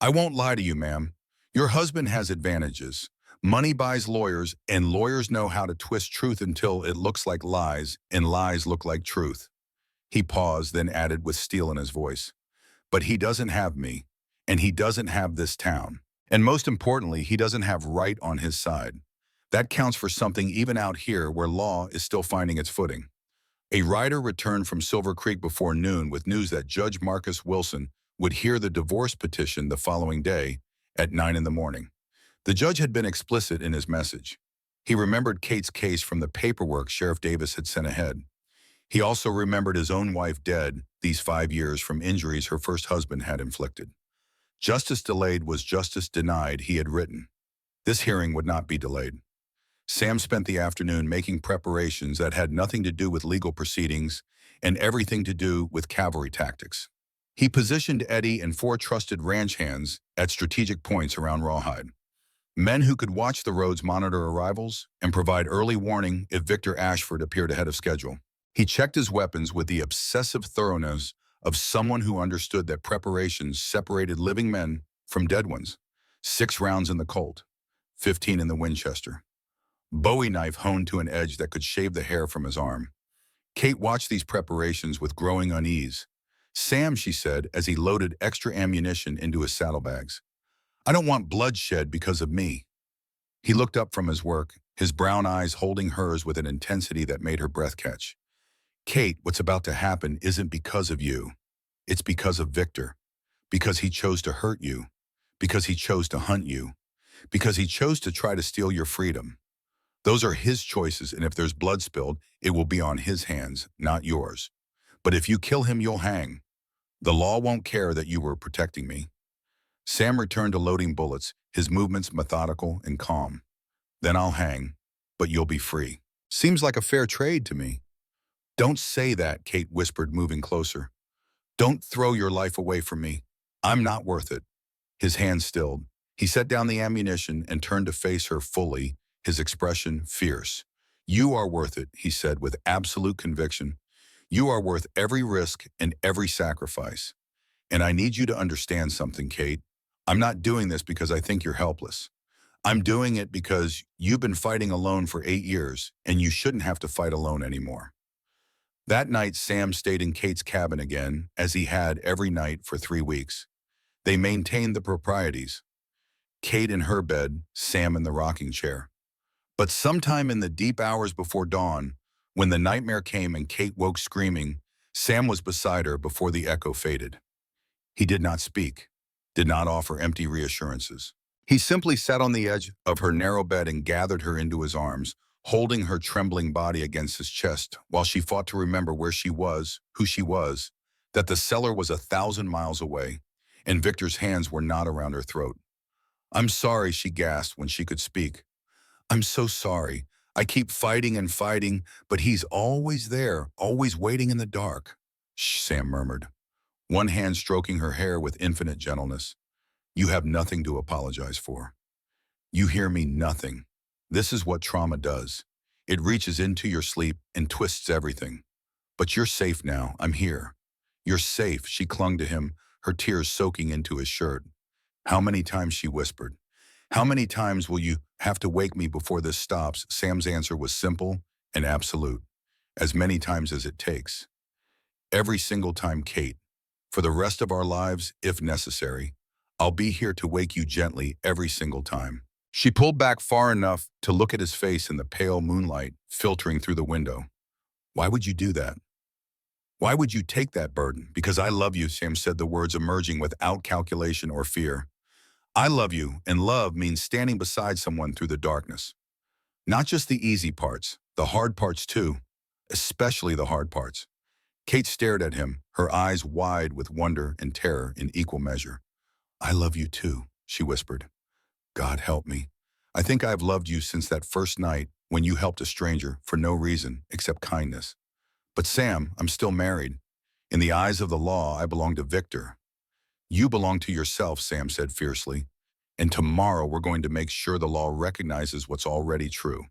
Speaker 1: I won't lie to you, ma'am. Your husband has advantages. Money buys lawyers, and lawyers know how to twist truth until it looks like lies, and lies look like truth. He paused, then added with steel in his voice. But he doesn't have me, and he doesn't have this town. And most importantly, he doesn't have right on his side. That counts for something even out here where law is still finding its footing. A rider returned from Silver Creek before noon with news that Judge Marcus Wilson would hear the divorce petition the following day at 9 in the morning. The judge had been explicit in his message. He remembered Kate's case from the paperwork Sheriff Davis had sent ahead. He also remembered his own wife dead these 5 years from injuries her first husband had inflicted. Justice delayed was justice denied, he had written. This hearing would not be delayed. Sam spent the afternoon making preparations that had nothing to do with legal proceedings and everything to do with cavalry tactics. He positioned Eddie and 4 trusted ranch hands at strategic points around Rawhide. Men who could watch the roads, monitor arrivals, and provide early warning if Victor Ashford appeared ahead of schedule. He checked his weapons with the obsessive thoroughness of someone who understood that preparations separated living men from dead ones. 6 rounds in the Colt, 15 in the Winchester. Bowie knife honed to an edge that could shave the hair from his arm. Kate watched these preparations with growing unease. Sam, she said, as he loaded extra ammunition into his saddlebags. I don't want bloodshed because of me. He looked up from his work, his brown eyes holding hers with an intensity that made her breath catch. Kate, what's about to happen isn't because of you. It's because of Victor. Because he chose to hurt you. Because he chose to hunt you. Because he chose to try to steal your freedom. Those are his choices, and if there's blood spilled, it will be on his hands, not yours. But if you kill him, you'll hang. The law won't care that you were protecting me. Sam returned to loading bullets, his movements methodical and calm. Then I'll hang, but you'll be free. Seems like a fair trade to me. Don't say that, Kate whispered, moving closer. Don't throw your life away from me. I'm not worth it. His hand stilled. He set down the ammunition and turned to face her fully, his expression fierce. You are worth it, he said with absolute conviction. You are worth every risk and every sacrifice. And I need you to understand something, Kate. I'm not doing this because I think you're helpless. I'm doing it because you've been fighting alone for 8 years, and you shouldn't have to fight alone anymore. That night, Sam stayed in Kate's cabin again, as he had every night for 3 weeks. They maintained the proprieties. Kate in her bed, Sam in the rocking chair. But sometime in the deep hours before dawn, when the nightmare came and Kate woke screaming, Sam was beside her before the echo faded. He did not speak, did not offer empty reassurances. He simply sat on the edge of her narrow bed and gathered her into his arms, holding her trembling body against his chest while she fought to remember where she was, who she was, that the cellar was 1,000 miles away, and Victor's hands were not around her throat. "I'm sorry," she gasped when she could speak. "I'm so sorry. I keep fighting and fighting, but he's always there, always waiting in the dark," Sam murmured, one hand stroking her hair with infinite gentleness. "You have nothing to apologize for. You hear me? Nothing. This is what trauma does. It reaches into your sleep and twists everything. But you're safe now. I'm here. You're safe." She clung to him, her tears soaking into his shirt. "How many times?" she whispered. "How many times will you have to wake me before this stops?" Sam's answer was simple and absolute. "As many times as it takes. Every single time, Kate. For the rest of our lives, if necessary. I'll be here to wake you gently every single time." She pulled back far enough to look at his face in the pale moonlight filtering through the window. "Why would you do that? Why would you take that burden?" "Because I love you," Sam said, the words emerging without calculation or fear. "I love you, and love means standing beside someone through the darkness. Not just the easy parts, the hard parts too, especially the hard parts." Kate stared at him, her eyes wide with wonder and terror in equal measure. "I love you too," she whispered. "God help me. I think I've loved you since that first night when you helped a stranger for no reason except kindness. But Sam, I'm still married. In the eyes of the law, I belong to Victor." "You belong to yourself," Sam said fiercely. "And tomorrow we're going to make sure the law recognizes what's already true.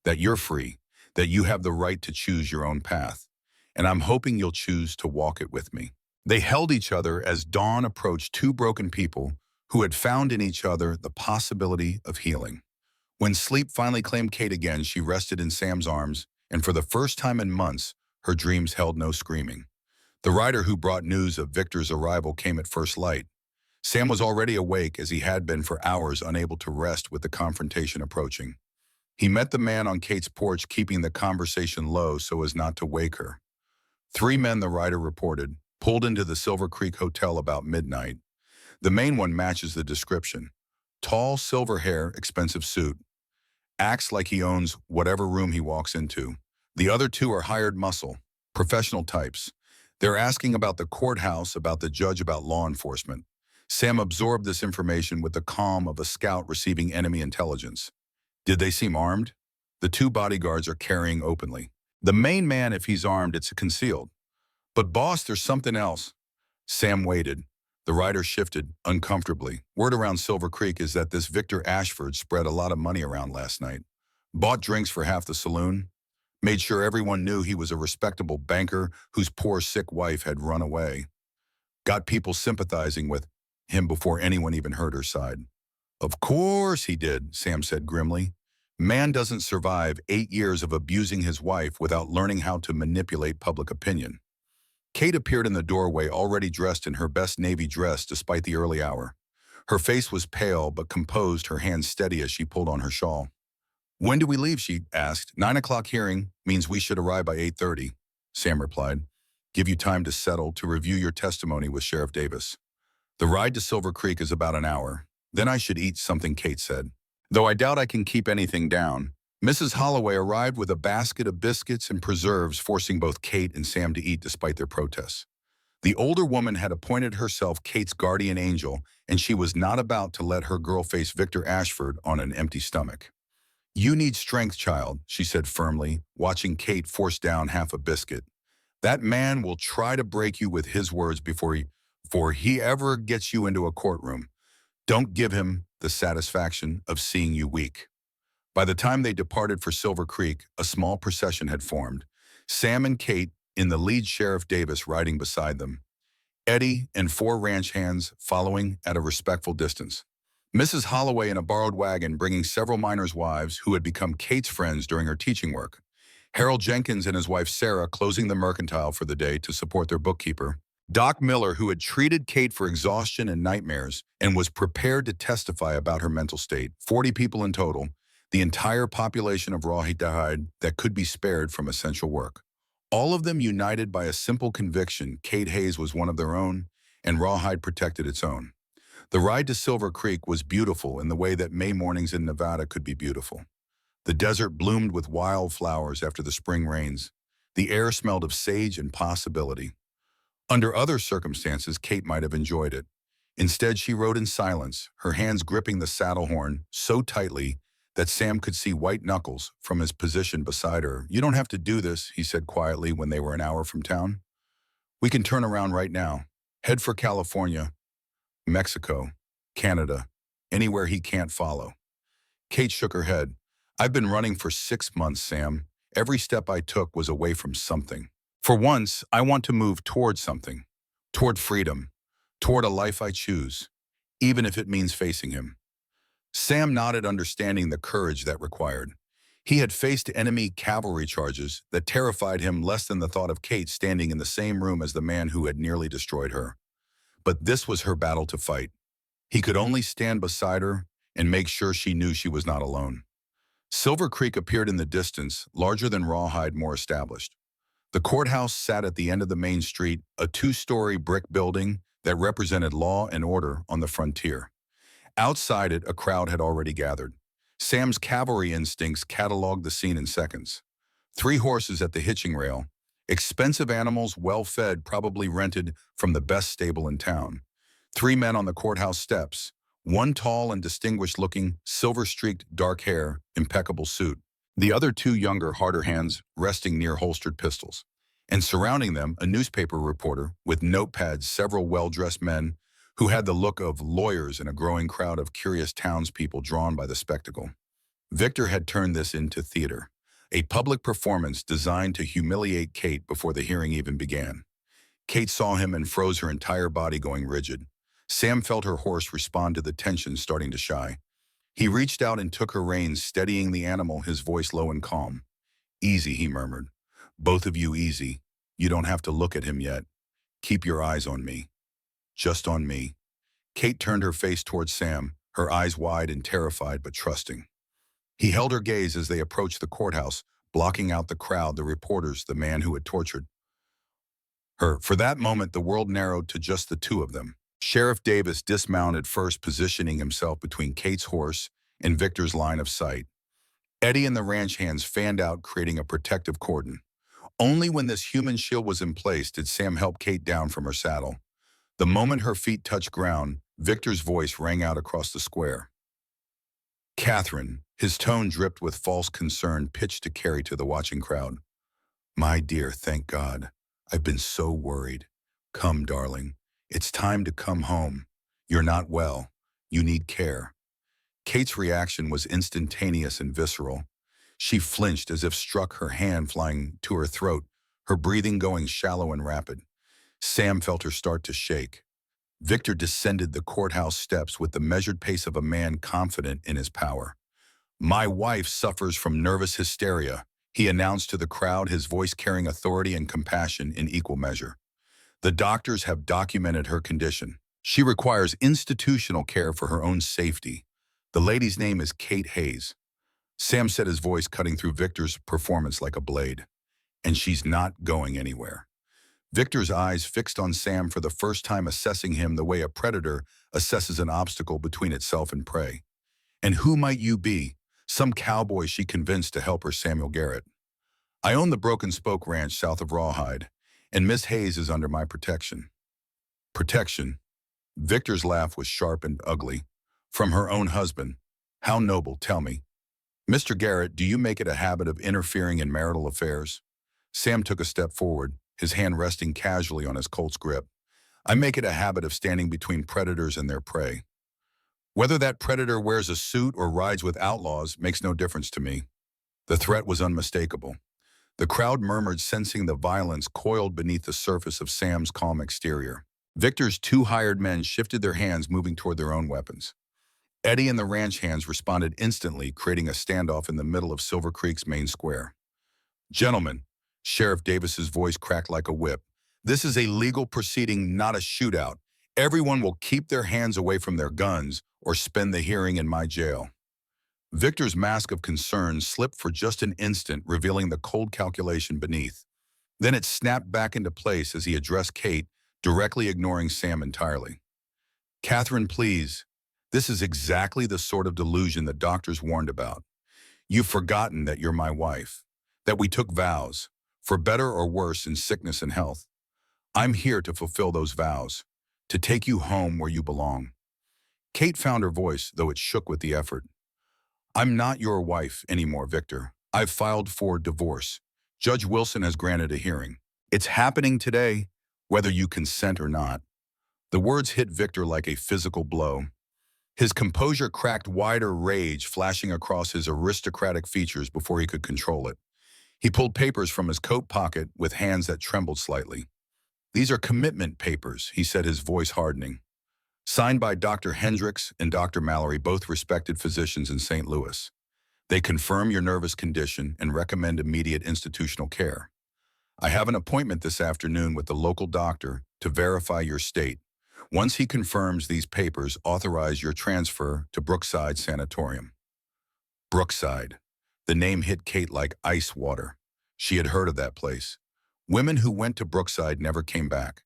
Speaker 1: That you're free, that you have the right to choose your own path. And I'm hoping you'll choose to walk it with me." They held each other as dawn approached, two broken people who had found in each other the possibility of healing. When sleep finally claimed Kate again, she rested in Sam's arms, and for the first time in months, her dreams held no screaming. The rider who brought news of Victor's arrival came at first light. Sam was already awake, as he had been for hours, unable to rest with the confrontation approaching. He met the man on Kate's porch, keeping the conversation low so as not to wake her. Three men, the rider reported, pulled into the Silver Creek Hotel about midnight. The main one matches the description. Tall, silver hair, expensive suit. Acts like he owns whatever room he walks into. The other two are hired muscle, professional types. They're asking about the courthouse, about the judge, about law enforcement. Sam absorbed this information with the calm of a scout receiving enemy intelligence. Did they seem armed? The two bodyguards are carrying openly. The main man, if he's armed, it's concealed. But boss, there's something else. Sam waited. The rider shifted, uncomfortably. Word around Silver Creek is that this Victor Ashford spread a lot of money around last night. Bought drinks for half the saloon. Made sure everyone knew he was a respectable banker whose poor sick wife had run away. Got people sympathizing with him before anyone even heard her side. "Of course he did," Sam said grimly. "Man doesn't survive 8 years of abusing his wife without learning how to manipulate public opinion." Kate appeared in the doorway, already dressed in her best navy dress despite the early hour. Her face was pale but composed, her hands steady as she pulled on her shawl. "When do we leave?" she asked. "9 o'clock hearing means we should arrive by 8:30. Sam replied. "Give you time to settle, to review your testimony with Sheriff Davis. The ride to Silver Creek is about an hour. Then I should eat something," Kate said. "Though I doubt I can keep anything down." Mrs. Holloway arrived with a basket of biscuits and preserves, forcing both Kate and Sam to eat despite their protests. The older woman had appointed herself Kate's guardian angel, and she was not about to let her girl face Victor Ashford on an empty stomach. "You need strength, child," she said firmly, watching Kate force down half a biscuit. "That man will try to break you with his words before he ever gets you into a courtroom. Don't give him the satisfaction of seeing you weak." By the time they departed for Silver Creek, a small procession had formed. Sam and Kate in the lead, Sheriff Davis riding beside them. Eddie and four ranch hands following at a respectful distance. Mrs. Holloway in a borrowed wagon bringing several miners' wives who had become Kate's friends during her teaching work. Harold Jenkins and his wife Sarah closing the mercantile for the day to support their bookkeeper. Doc Miller, who had treated Kate for exhaustion and nightmares and was prepared to testify about her mental state. 40 people in total, the entire population of Rawhide that could be spared from essential work. All of them united by a simple conviction Kate Hayes was one of their own, and Rawhide protected its own. The ride to Silver Creek was beautiful in the way that May mornings in Nevada could be beautiful. The desert bloomed with wildflowers after the spring rains. The air smelled of sage and possibility. Under other circumstances, Kate might have enjoyed it. Instead, she rode in silence, her hands gripping the saddle horn so tightly that Sam could see white knuckles from his position beside her. "You don't have to do this," he said quietly when they were an hour from town. "We can turn around right now. Head for California, Mexico, Canada, anywhere he can't follow." Kate shook her head. "I've been running for 6 months, Sam. Every step I took was away from something. For once, I want to move toward something. Toward freedom. Toward a life I choose. Even if it means facing him." Sam nodded, understanding the courage that required. He had faced enemy cavalry charges that terrified him less than the thought of Kate standing in the same room as the man who had nearly destroyed her. But this was her battle to fight. He could only stand beside her and make sure she knew she was not alone. Silver Creek appeared in the distance, larger than Rawhide, more established. The courthouse sat at the end of the main street, a two-story brick building that represented law and order on the frontier. Outside it, a crowd had already gathered. Sam's cavalry instincts cataloged the scene in seconds. 3 horses at the hitching rail, expensive animals, well-fed, probably rented from the best stable in town. 3 men on the courthouse steps, one tall and distinguished-looking, silver-streaked, dark hair, impeccable suit. The other 2 younger, harder hands resting near holstered pistols. And surrounding them, a newspaper reporter with notepads, several well-dressed men who had the look of lawyers and a growing crowd of curious townspeople drawn by the spectacle. Victor had turned this into theater, a public performance designed to humiliate Kate before the hearing even began. Kate saw him and froze, her entire body going rigid. Sam felt her horse respond to the tension starting to shy. He reached out and took her reins, steadying the animal, his voice low and calm. "Easy," he murmured. "Both of you easy. You don't have to look at him yet. Keep your eyes on me. Just on me." Kate turned her face towards Sam, her eyes wide and terrified but trusting. He held her gaze as they approached the courthouse, blocking out the crowd, the reporters, the man who had tortured her. For that moment, the world narrowed to just the 2 of them. Sheriff Davis dismounted first, positioning himself between Kate's horse and Victor's line of sight. Eddie and the ranch hands fanned out, creating a protective cordon. Only when this human shield was in place did Sam help Kate down from her saddle. The moment her feet touched ground, Victor's voice rang out across the square. "Catherine," his tone dripped with false concern, pitched to carry to the watching crowd. "My dear, thank God. I've been so worried. Come, darling. It's time to come home. You're not well. You need care." Kate's reaction was instantaneous and visceral. She flinched as if struck, her hand flying to her throat, her breathing going shallow and rapid. Sam felt her start to shake. Victor descended the courthouse steps with the measured pace of a man confident in his power. "My wife suffers from nervous hysteria," he announced to the crowd, his voice carrying authority and compassion in equal measure. "The doctors have documented her condition. She requires institutional care for her own safety. The lady's name is Kate Hayes." Sam said, his voice cutting through Victor's performance like a blade. "And she's not going anywhere." Victor's eyes fixed on Sam for the first time, assessing him the way a predator assesses an obstacle between itself and prey. "And who might you be?" "Some cowboy she convinced to help her, Samuel Garrett. I own the Broken Spoke Ranch south of Rawhide, and Miss Hayes is under my protection." "Protection?" Victor's laugh was sharp and ugly. "From her own husband? How noble, tell me." "Mr. Garrett, do you make it a habit of interfering in marital affairs?" Sam took a step forward, his hand resting casually on his Colt's grip. "I make it a habit of standing between predators and their prey. Whether that predator wears a suit or rides with outlaws makes no difference to me." The threat was unmistakable. The crowd murmured, sensing the violence coiled beneath the surface of Sam's calm exterior. Victor's 2 hired men shifted their hands, moving toward their own weapons. Eddie and the ranch hands responded instantly, creating a standoff in the middle of Silver Creek's main square. "Gentlemen," Sheriff Davis's voice cracked like a whip, "this is a legal proceeding, not a shootout. Everyone will keep their hands away from their guns or spend the hearing in my jail." Victor's mask of concern slipped for just an instant, revealing the cold calculation beneath. Then it snapped back into place as he addressed Kate, directly ignoring Sam entirely. "Catherine, please. This is exactly the sort of delusion the doctors warned about. You've forgotten that you're my wife, that we took vows, for better or worse in sickness and health. I'm here to fulfill those vows, to take you home where you belong." Kate found her voice, though it shook with the effort. "I'm not your wife anymore, Victor. I've filed for divorce. Judge Wilson has granted a hearing. It's happening today, whether you consent or not." The words hit Victor like a physical blow. His composure cracked, wider rage flashing across his aristocratic features before he could control it. He pulled papers from his coat pocket with hands that trembled slightly. "These are commitment papers," he said, his voice hardening. "Signed by Dr. Hendricks and Dr. Mallory, both respected physicians in St. Louis. They confirm your nervous condition and recommend immediate institutional care. I have an appointment this afternoon with the local doctor to verify your state. Once he confirms these papers, authorize your transfer to Brookside Sanatorium." Brookside. The name hit Kate like ice water. She had heard of that place. Women who went to Brookside never came back.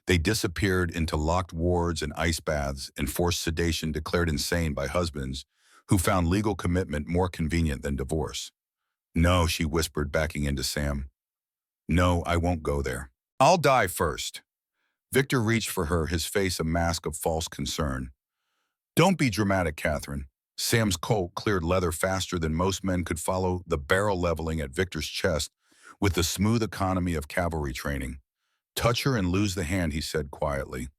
Speaker 1: They disappeared into locked wards and ice baths and forced sedation, declared insane by husbands who found legal commitment more convenient than divorce. "No," she whispered, backing into Sam. "No, I won't go there. I'll die first." Victor reached for her, his face a mask of false concern. "Don't be dramatic, Catherine." Sam's Colt cleared leather faster than most men could follow, the barrel leveling at Victor's chest with the smooth economy of cavalry training. "Touch her and lose the hand," he said quietly.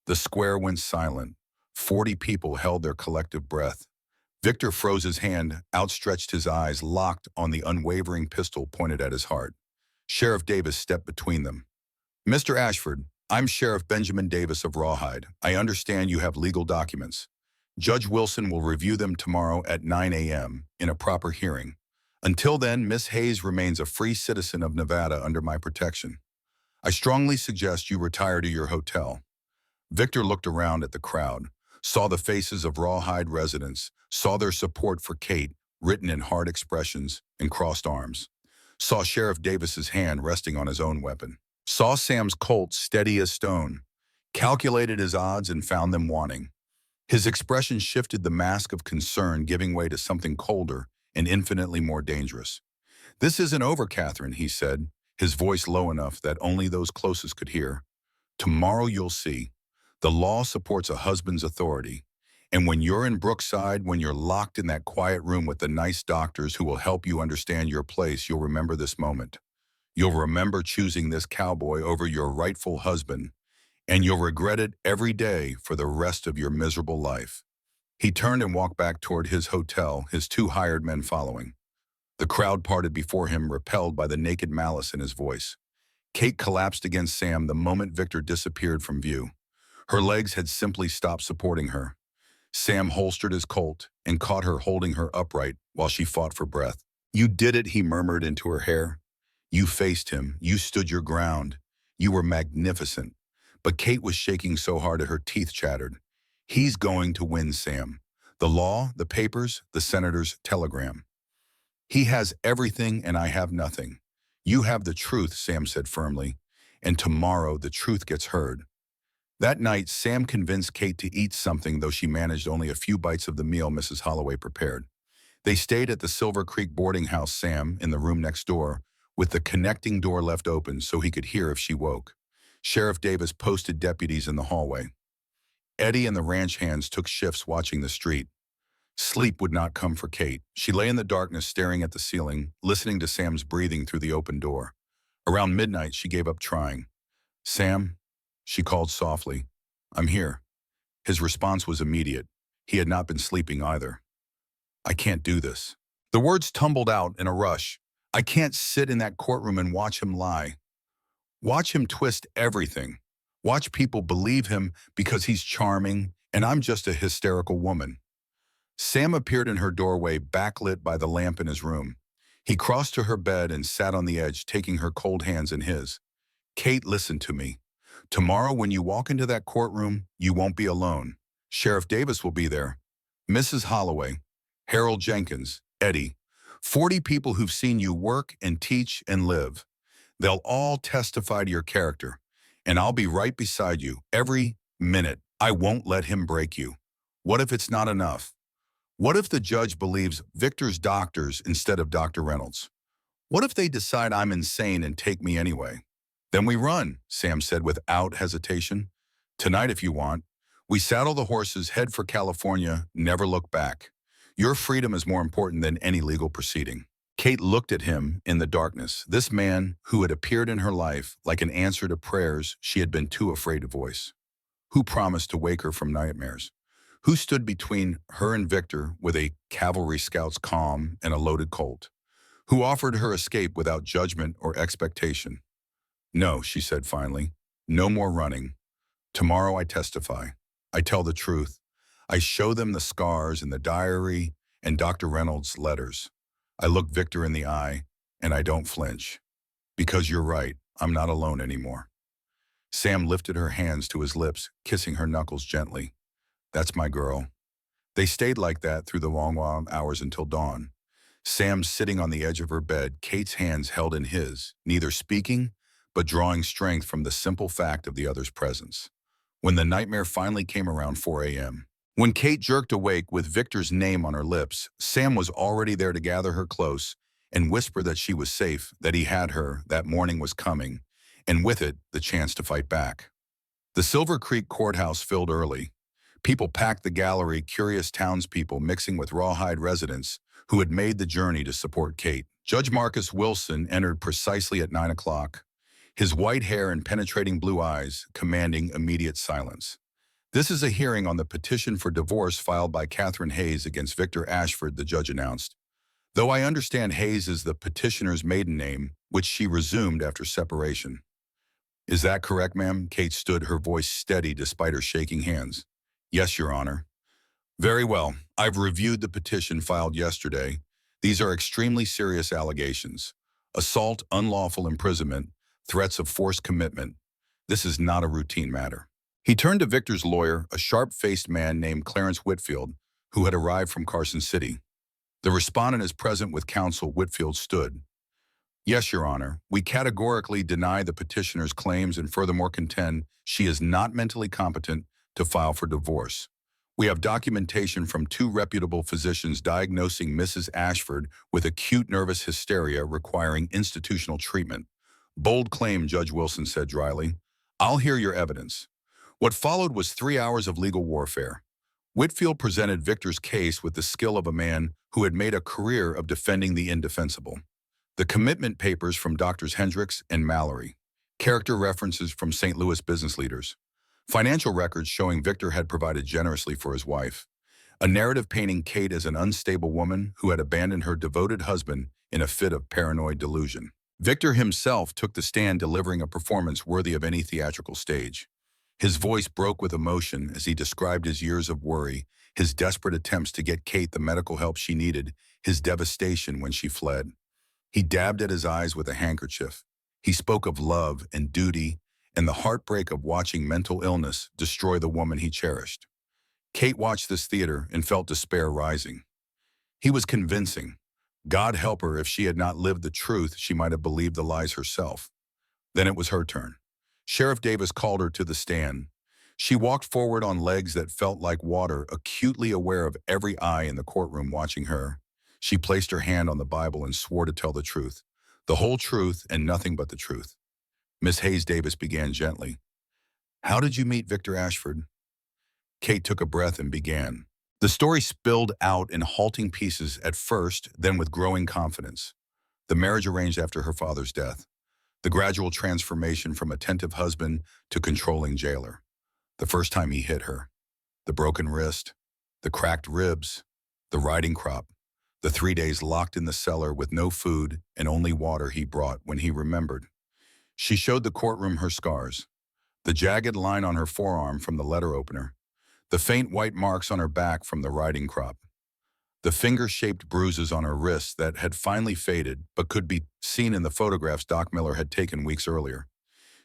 Speaker 1: The square went silent. 40 people held their collective breath. Victor froze his hand, outstretched, his eyes locked on the unwavering pistol pointed at his heart. Sheriff Davis stepped between them. "Mr. Ashford, I'm Sheriff Benjamin Davis of Rawhide. I understand you have legal documents. Judge Wilson will review them tomorrow at 9 a.m. in a proper hearing. Until then, Miss Hayes remains a free citizen of Nevada under my protection. I strongly suggest you retire to your hotel." Victor looked around at the crowd, saw the faces of Rawhide residents, saw their support for Kate written in hard expressions, and crossed arms. Saw Sheriff Davis's hand resting on his own weapon. Saw Sam's Colt steady as stone, calculated his odds and found them wanting. His expression shifted, the mask of concern giving way to something colder and infinitely more dangerous. "This isn't over, Catherine," he said, his voice low enough that only those closest could hear. "Tomorrow you'll see. The law supports a husband's authority. And when you're in Brookside, when you're locked in that quiet room with the nice doctors who will help you understand your place, you'll remember this moment. You'll remember choosing this cowboy over your rightful husband, and you'll regret it every day for the rest of your miserable life." He turned and walked back toward his hotel, his 2 hired men following. The crowd parted before him, repelled by the naked malice in his voice. Kate collapsed against Sam the moment Victor disappeared from view. Her legs had simply stopped supporting her. Sam holstered his Colt and caught her, holding her upright while she fought for breath. "You did it," he murmured into her hair. "You faced him. You stood your ground. You were magnificent." But Kate was shaking so hard that her teeth chattered. "He's going to win, Sam. The law, the papers, the senator's telegram. He has everything and I have nothing. You have the truth," Sam said firmly, "and tomorrow the truth gets heard." That night, Sam convinced Kate to eat something, though she managed only a few bites of the meal Mrs. Holloway prepared. They stayed at the Silver Creek boarding house, Sam in the room next door, with the connecting door left open so he could hear if she woke. Sheriff Davis posted deputies in the hallway. Eddie and the ranch hands took shifts watching the street. Sleep would not come for Kate. She lay in the darkness, staring at the ceiling, listening to Sam's breathing through the open door. Around midnight, she gave up trying. "Sam," she called softly. "I'm here." His response was immediate. He had not been sleeping either. "I can't do this." The words tumbled out in a rush. "I can't sit in that courtroom and watch him lie. Watch him twist everything. Watch people believe him because he's charming and I'm just a hysterical woman. Sam appeared in her doorway, backlit by the lamp in his room. He crossed to her bed and sat on the edge, taking her cold hands in his. Kate, listen to me. Tomorrow when you walk into that courtroom, you won't be alone. Sheriff Davis will be there. Mrs. Holloway, Harold Jenkins, Eddie. 40 people who've seen you work and teach and live. They'll all testify to your character. And I'll be right beside you every minute. I won't let him break you. What if it's not enough? What if the judge believes Victor's doctors instead of Dr. Reynolds? What if they decide I'm insane and take me anyway? Then we run, Sam said without hesitation. Tonight, if you want. We saddle the horses, head for California, never look back. Your freedom is more important than any legal proceeding. Kate looked at him in the darkness, this man who had appeared in her life like an answer to prayers she had been too afraid to voice. Who promised to wake her from nightmares? Who stood between her and Victor with a cavalry scout's calm and a loaded Colt? Who offered her escape without judgment or expectation? No, she said finally. No more running. Tomorrow I testify. I tell the truth. I show them the scars in the diary and Dr. Reynolds' letters. I look Victor in the eye, and I don't flinch. Because you're right, I'm not alone anymore. Sam lifted her hands to his lips, kissing her knuckles gently. That's my girl. They stayed like that through the long hours until dawn. Sam sitting on the edge of her bed, Kate's hands held in his, neither speaking, but drawing strength from the simple fact of the other's presence. When the nightmare finally came around 4 a.m., when Kate jerked awake with Victor's name on her lips, Sam was already there to gather her close and whisper that she was safe, that he had her, that morning was coming, and with it, the chance to fight back. The Silver Creek courthouse filled early. People packed the gallery, curious townspeople mixing with rawhide residents who had made the journey to support Kate. Judge Marcus Wilson entered precisely at 9 o'clock, his white hair and penetrating blue eyes commanding immediate silence. This is a hearing on the petition for divorce filed by Catherine Hayes against Victor Ashford, the judge announced. Though I understand Hayes is the petitioner's maiden name, which she resumed after separation. Is that correct, ma'am? Kate stood, her voice steady despite her shaking hands. Yes, Your Honor. Very well. I've reviewed the petition filed yesterday. These are extremely serious allegations. Assault, unlawful imprisonment, threats of forced commitment. This is not a routine matter. He turned to Victor's lawyer, a sharp-faced man named Clarence Whitfield, who had arrived from Carson City. The respondent is present with counsel. Whitfield stood. Yes, Your Honor. We categorically deny the petitioner's claims and furthermore contend she is not mentally competent to file for divorce. We have documentation from 2 reputable physicians diagnosing Mrs. Ashford with acute nervous hysteria requiring institutional treatment. Bold claim, Judge Wilson said dryly. I'll hear your evidence. What followed was 3 hours of legal warfare. Whitfield presented Victor's case with the skill of a man who had made a career of defending the indefensible. The commitment papers from Drs. Hendricks and Mallory. Character references from St. Louis business leaders. Financial records showing Victor had provided generously for his wife. A narrative painting Kate as an unstable woman who had abandoned her devoted husband in a fit of paranoid delusion. Victor himself took the stand, delivering a performance worthy of any theatrical stage. His voice broke with emotion as he described his years of worry, his desperate attempts to get Kate the medical help she needed, his devastation when she fled. He dabbed at his eyes with a handkerchief. He spoke of love and duty and the heartbreak of watching mental illness destroy the woman he cherished. Kate watched this theater and felt despair rising. He was convincing. God help her, if she had not lived the truth, she might have believed the lies herself. Then it was her turn. Sheriff Davis called her to the stand. She walked forward on legs that felt like water, acutely aware of every eye in the courtroom watching her. She placed her hand on the Bible and swore to tell the truth, the whole truth and nothing but the truth. Miss Hayes Davis began gently. How did you meet Victor Ashford? Kate took a breath and began. The story spilled out in halting pieces at first, then with growing confidence. The marriage arranged after her father's death. The gradual transformation from attentive husband to controlling jailer. The first time he hit her. The broken wrist. The cracked ribs. The riding crop. The 3 days locked in the cellar with no food and only water he brought when he remembered. She showed the courtroom her scars. The jagged line on her forearm from the letter opener. The faint white marks on her back from the riding crop. The finger-shaped bruises on her wrists that had finally faded but could be seen in the photographs Doc Miller had taken weeks earlier.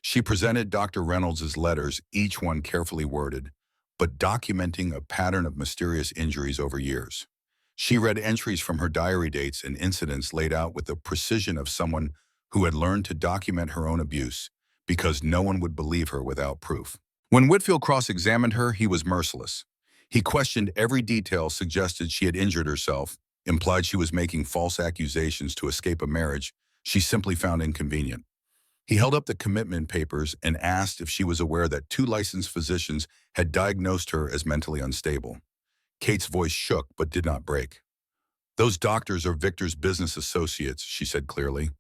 Speaker 1: She presented Dr. Reynolds's letters, each one carefully worded, but documenting a pattern of mysterious injuries over years. She read entries from her diary dates and incidents laid out with the precision of someone who had learned to document her own abuse because no one would believe her without proof. When Whitfield cross-examined her, he was merciless. He questioned every detail, suggested she had injured herself, implied she was making false accusations to escape a marriage she simply found inconvenient. He held up the commitment papers and asked if she was aware that 2 licensed physicians had diagnosed her as mentally unstable. Kate's voice shook but did not break. "Those doctors are Victor's business associates," she said clearly.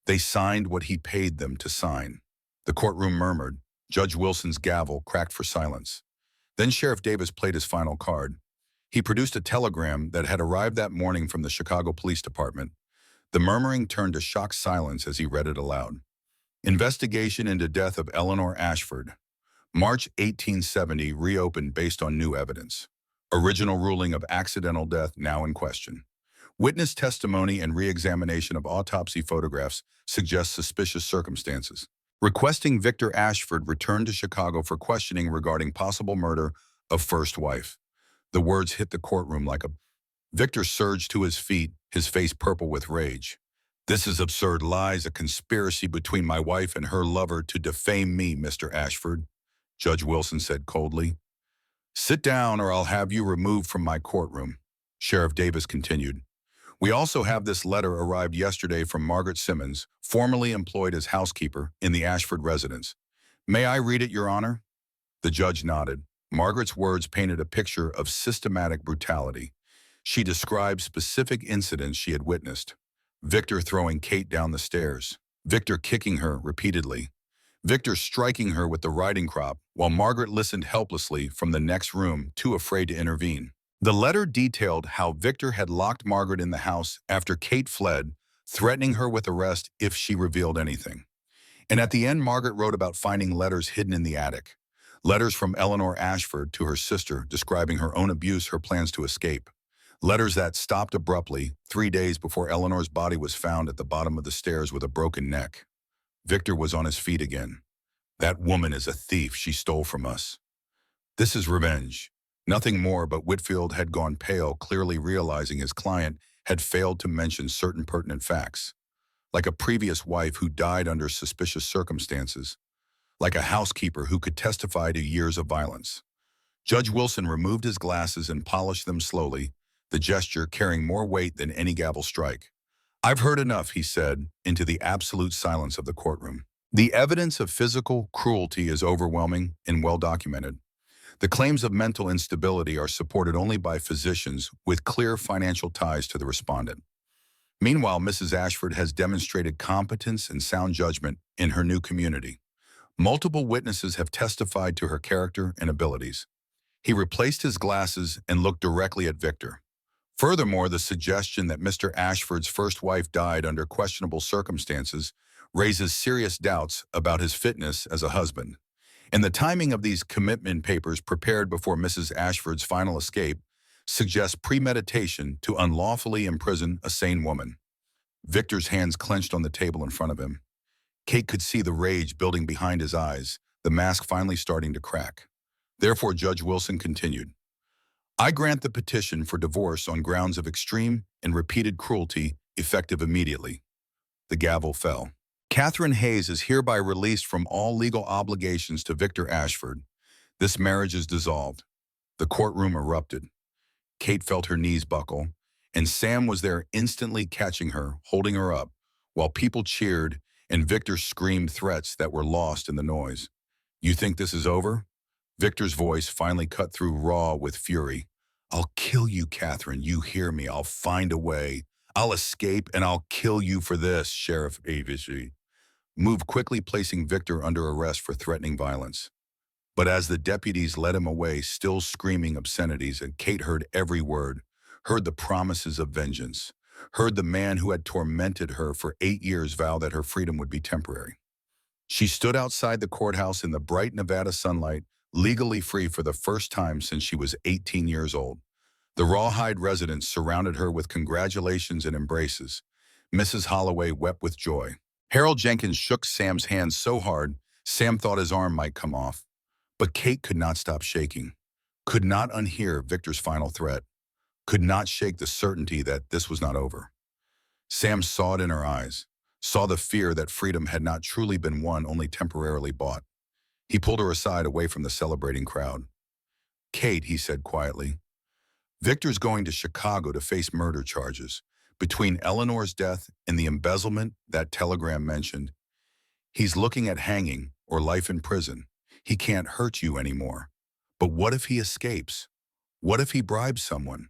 Speaker 1: "They signed what he paid them to sign." The courtroom murmured. Judge Wilson's gavel cracked for silence. Then Sheriff Davis played his final card. He produced a telegram that had arrived that morning from the Chicago Police Department. The murmuring turned to shocked silence as he read it aloud. "Investigation into death of Eleanor Ashford. March 1870 reopened based on new evidence. Original ruling of accidental death now in question. Witness testimony and re-examination of autopsy photographs suggest suspicious circumstances. Requesting Victor Ashford return to Chicago for questioning regarding possible murder of first wife." The words hit the courtroom like a... Victor surged to his feet, his face purple with rage. "This is absurd lies, a conspiracy between my wife and her lover to defame me, Mr. Ashford," Judge Wilson said coldly. "Sit down or I'll have you removed from my courtroom," Sheriff Davis continued. "We also have this letter arrived yesterday from Margaret Simmons, formerly employed as housekeeper in the Ashford residence. May I read it, Your Honor?" The judge nodded. Margaret's words painted a picture of systematic brutality. She described specific incidents she had witnessed. Victor throwing Kate down the stairs. Victor kicking her repeatedly. Victor striking her with the riding crop, while Margaret listened helplessly from the next room, too afraid to intervene. The letter detailed how Victor had locked Margaret in the house after Kate fled, threatening her with arrest if she revealed anything. And at the end, Margaret wrote about finding letters hidden in the attic. Letters from Eleanor Ashford to her sister describing her own abuse, her plans to escape. Letters that stopped abruptly 3 days before Eleanor's body was found at the bottom of the stairs with a broken neck. Victor was on his feet again. "That woman is a thief. She stole from us. This is revenge." Nothing more, but Whitfield had gone pale, clearly realizing his client had failed to mention certain pertinent facts. Like a previous wife who died under suspicious circumstances. Like a housekeeper who could testify to years of violence. Judge Wilson removed his glasses and polished them slowly, the gesture carrying more weight than any gavel strike. "I've heard enough," he said, into the absolute silence of the courtroom. "The evidence of physical cruelty is overwhelming and well documented. The claims of mental instability are supported only by physicians with clear financial ties to the respondent. Meanwhile, Mrs. Ashford has demonstrated competence and sound judgment in her new community. Multiple witnesses have testified to her character and abilities." He replaced his glasses and looked directly at Victor. Furthermore, the suggestion that Mr. Ashford's first wife died under questionable circumstances raises serious doubts about his fitness as a husband. And the timing of these commitment papers prepared before Mrs. Ashford's final escape suggests premeditation to unlawfully imprison a sane woman. Victor's hands clenched on the table in front of him. Kate could see the rage building behind his eyes, the mask finally starting to crack. Therefore, Judge Wilson continued, "I grant the petition for divorce on grounds of extreme and repeated cruelty effective immediately." The gavel fell. "Catherine Hayes is hereby released from all legal obligations to Victor Ashford. This marriage is dissolved." The courtroom erupted. Kate felt her knees buckle, and Sam was there instantly catching her, holding her up, while people cheered and Victor screamed threats that were lost in the noise. "You think this is over?" Victor's voice finally cut through raw with fury. "I'll kill you, Catherine. You hear me. I'll find a way. I'll escape and I'll kill you for this, Sheriff Davis moved quickly, placing Victor under arrest for threatening violence. But as the deputies led him away, still screaming obscenities, and Kate heard every word, heard the promises of vengeance, heard the man who had tormented her for 8 years vow that her freedom would be temporary. She stood outside the courthouse in the bright Nevada sunlight, legally free for the first time since she was 18 years old. The Rawhide residents surrounded her with congratulations and embraces. Mrs. Holloway wept with joy. Harold Jenkins shook Sam's hand so hard, Sam thought his arm might come off. But Kate could not stop shaking, could not unhear Victor's final threat, could not shake the certainty that this was not over. Sam saw it in her eyes, saw the fear that freedom had not truly been won, only temporarily bought. He pulled her aside away from the celebrating crowd. "Kate," he said quietly, "Victor's going to Chicago to face murder charges. Between Eleanor's death and the embezzlement that telegram mentioned, he's looking at hanging or life in prison. He can't hurt you anymore. But what if he escapes? What if he bribes someone?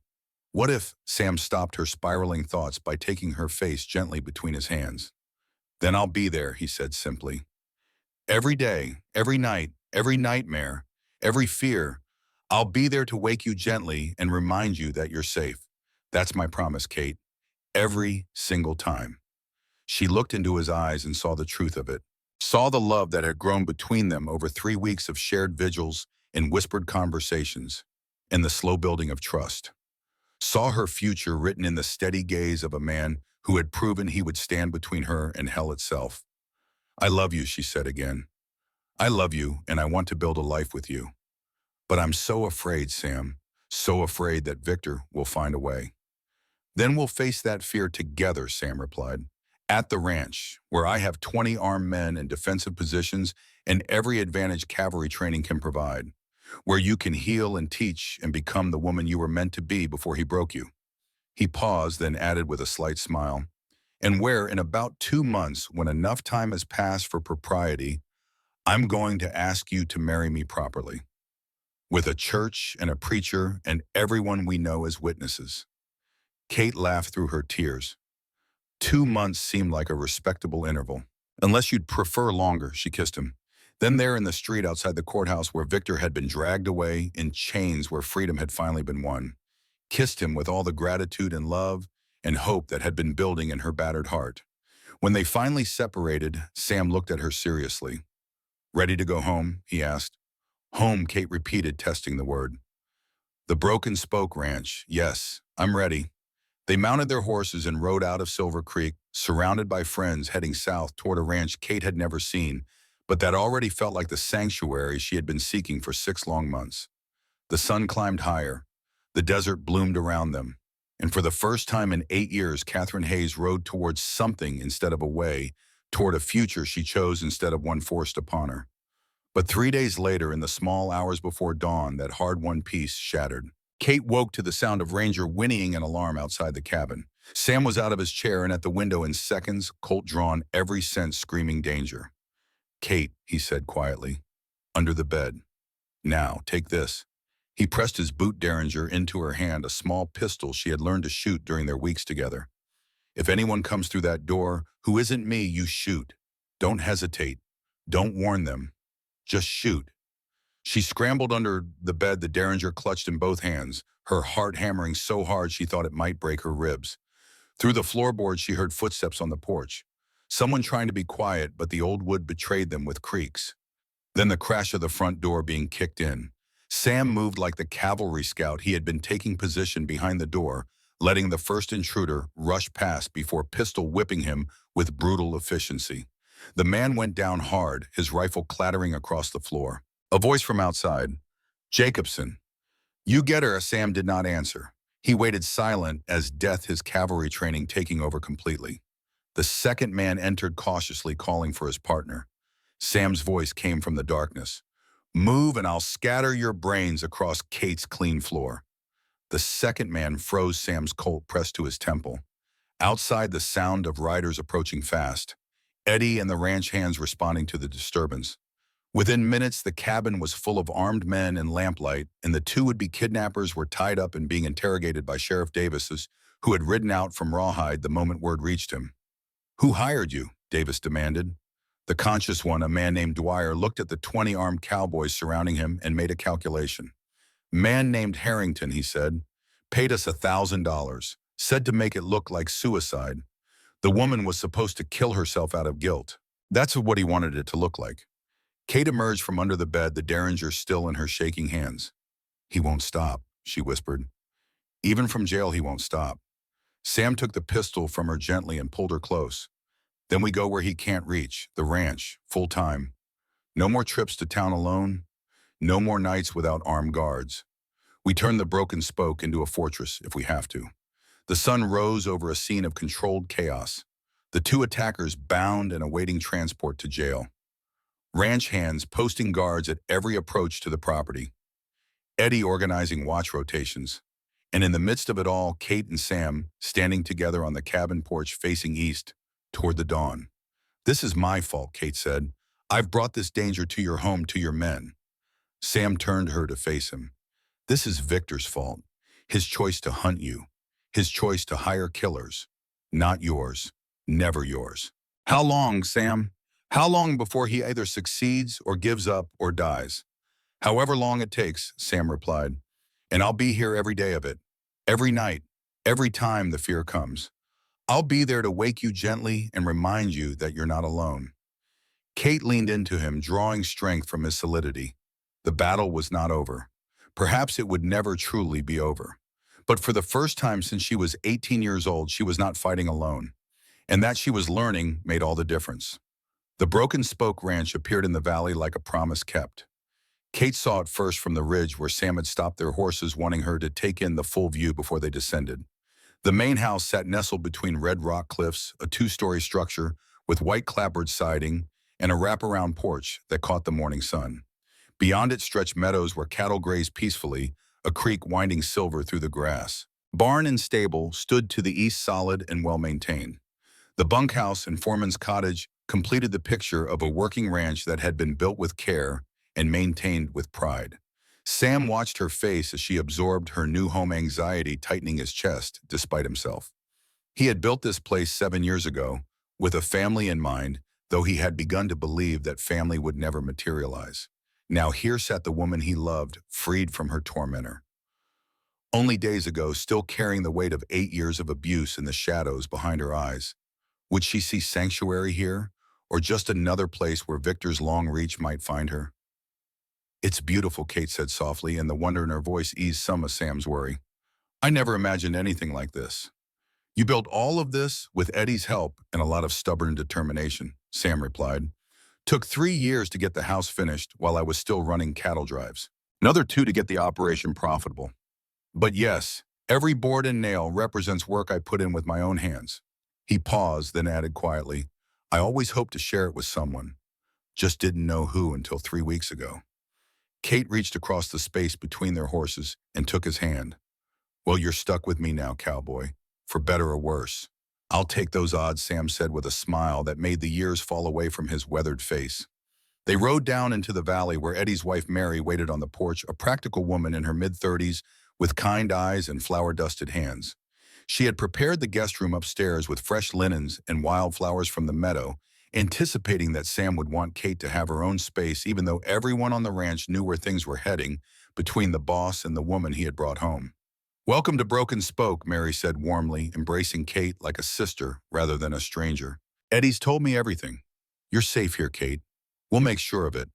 Speaker 1: What if—" Sam stopped her spiraling thoughts by taking her face gently between his hands. "Then I'll be there," he said simply. "Every day, every night, every nightmare, every fear, I'll be there to wake you gently and remind you that you're safe. That's my promise, Kate. Every single time." She looked into his eyes and saw the truth of it, saw the love that had grown between them over 3 weeks of shared vigils and whispered conversations, and the slow building of trust. Saw her future written in the steady gaze of a man who had proven he would stand between her and hell itself. "I love you," she said again. "I love you, and I want to build a life with you. But I'm so afraid, Sam, so afraid that Victor will find a way." "Then we'll face that fear together," Sam replied. "At the ranch, where I have 20 armed men in defensive positions and every advantage cavalry training can provide. Where you can heal and teach and become the woman you were meant to be before he broke you." He paused, then added with a slight smile, "And where, in about 2 months, when enough time has passed for propriety, I'm going to ask you to marry me properly, with a church and a preacher and everyone we know as witnesses." Kate laughed through her tears. 2 months seemed like a respectable interval. "Unless you'd prefer longer," she kissed him. Then there in the street outside the courthouse where Victor had been dragged away in chains, where freedom had finally been won, kissed him with all the gratitude and love and hope that had been building in her battered heart. When they finally separated, Sam looked at her seriously. "Ready to go home?" he asked. "Home," Kate repeated, testing the word. "The Broken Spoke Ranch. Yes, I'm ready." They mounted their horses and rode out of Silver Creek, surrounded by friends heading south toward a ranch Kate had never seen, but that already felt like the sanctuary she had been seeking for 6 long months. The sun climbed higher. The desert bloomed around them. And for the first time in 8 years, Catherine Hayes rode towards something instead of away, toward a future she chose instead of one forced upon her. But 3 days later, in the small hours before dawn, that hard-won peace shattered. Kate woke to the sound of Ranger whinnying an alarm outside the cabin. Sam was out of his chair and at the window in seconds, Colt drawn, every sense screaming danger. "Kate," he said quietly, "under the bed. Now, take this." He pressed his boot derringer into her hand, a small pistol she had learned to shoot during their weeks together. "If anyone comes through that door who isn't me, you shoot. Don't hesitate. Don't warn them. Just shoot." She scrambled under the bed, the derringer clutched in both hands, her heart hammering so hard she thought it might break her ribs. Through the floorboards she heard footsteps on the porch. Someone trying to be quiet, but the old wood betrayed them with creaks. Then the crash of the front door being kicked in. Sam moved like the cavalry scout he had been, taking position behind the door, letting the first intruder rush past before pistol whipping him with brutal efficiency. The man went down hard, his rifle clattering across the floor. A voice from outside. "Jacobson." "You get her." Sam did not answer. He waited silent as death, his cavalry training taking over completely. The second man entered cautiously, calling for his partner. Sam's voice came from the darkness. "Move and I'll scatter your brains across Kate's clean floor." The second man froze, Sam's Colt pressed to his temple. Outside, the sound of riders approaching fast. Eddie and the ranch hands responding to the disturbance. Within minutes, the cabin was full of armed men in lamplight, and the two would-be kidnappers were tied up and being interrogated by Sheriff Davis, who had ridden out from Rawhide the moment word reached him. "Who hired you?" Davis demanded. The conscious one, a man named Dwyer, looked at the 20 armed cowboys surrounding him and made a calculation. "Man named Harrington," he said. "Paid us $1,000. Said to make it look like suicide. The woman was supposed to kill herself out of guilt. That's what he wanted it to look like." Kate emerged from under the bed, the derringer still in her shaking hands. "He won't stop," she whispered. Even from jail, he won't stop. Sam took the pistol from her gently and pulled her close. Then we go where he can't reach, the ranch, full time. No more trips to town alone. No more nights without armed guards. We turn the broken spoke into a fortress if we have to. The sun rose over a scene of controlled chaos. The two attackers bound and awaiting transport to jail. Ranch hands posting guards at every approach to the property. Eddie organizing watch rotations. And in the midst of it all, Kate and Sam standing together on the cabin porch facing east, toward the dawn. "This is my fault," Kate said. "I've brought this danger to your home, to your men." Sam turned her to face him. "This is Victor's fault. His choice to hunt you. His choice to hire killers. Not yours. Never yours." "How long, Sam? How long before he either succeeds or gives up or dies?" "However long it takes," Sam replied. "And I'll be here every day of it. Every night. Every time the fear comes. I'll be there to wake you gently and remind you that you're not alone." Kate leaned into him, drawing strength from his solidity. The battle was not over. Perhaps it would never truly be over. But for the first time since she was 18 years old, she was not fighting alone. And that she was learning made all the difference. The Broken Spoke Ranch appeared in the valley like a promise kept. Kate saw it first from the ridge where Sam had stopped their horses, wanting her to take in the full view before they descended. The main house sat nestled between red rock cliffs, a two-story structure with white clapboard siding and a wraparound porch that caught the morning sun. Beyond it stretched meadows where cattle grazed peacefully, a creek winding silver through the grass. Barn and stable stood to the east, solid and well-maintained. The bunkhouse and foreman's cottage completed the picture of a working ranch that had been built with care and maintained with pride. Sam watched her face as she absorbed her new home, anxiety tightening his chest despite himself. He had built this place 7 years ago, with a family in mind, though he had begun to believe that family would never materialize. Now here sat the woman he loved, freed from her tormentor. Only days ago, still carrying the weight of 8 years of abuse in the shadows behind her eyes. Would she see sanctuary here, or just another place where Victor's long reach might find her? "It's beautiful," Kate said softly, and the wonder in her voice eased some of Sam's worry. "I never imagined anything like this." "You built all of this with Eddie's help and a lot of stubborn determination," Sam replied. "Took 3 years to get the house finished while I was still running cattle drives. Another 2 to get the operation profitable. But yes, every board and nail represents work I put in with my own hands." He paused, then added quietly, "I always hoped to share it with someone. Just didn't know who until 3 weeks ago." Kate reached across the space between their horses and took his hand. "Well, you're stuck with me now, cowboy, for better or worse." "I'll take those odds," Sam said with a smile that made the years fall away from his weathered face. They rode down into the valley where Eddie's wife Mary waited on the porch, a practical woman in her mid-30s with kind eyes and flower-dusted hands. She had prepared the guest room upstairs with fresh linens and wildflowers from the meadow, anticipating that Sam would want Kate to have her own space, even though everyone on the ranch knew where things were heading between the boss and the woman he had brought home. "Welcome to Broken Spoke," Mary said warmly, embracing Kate like a sister rather than a stranger. "Eddie's told me everything. You're safe here, Kate. We'll make sure of it."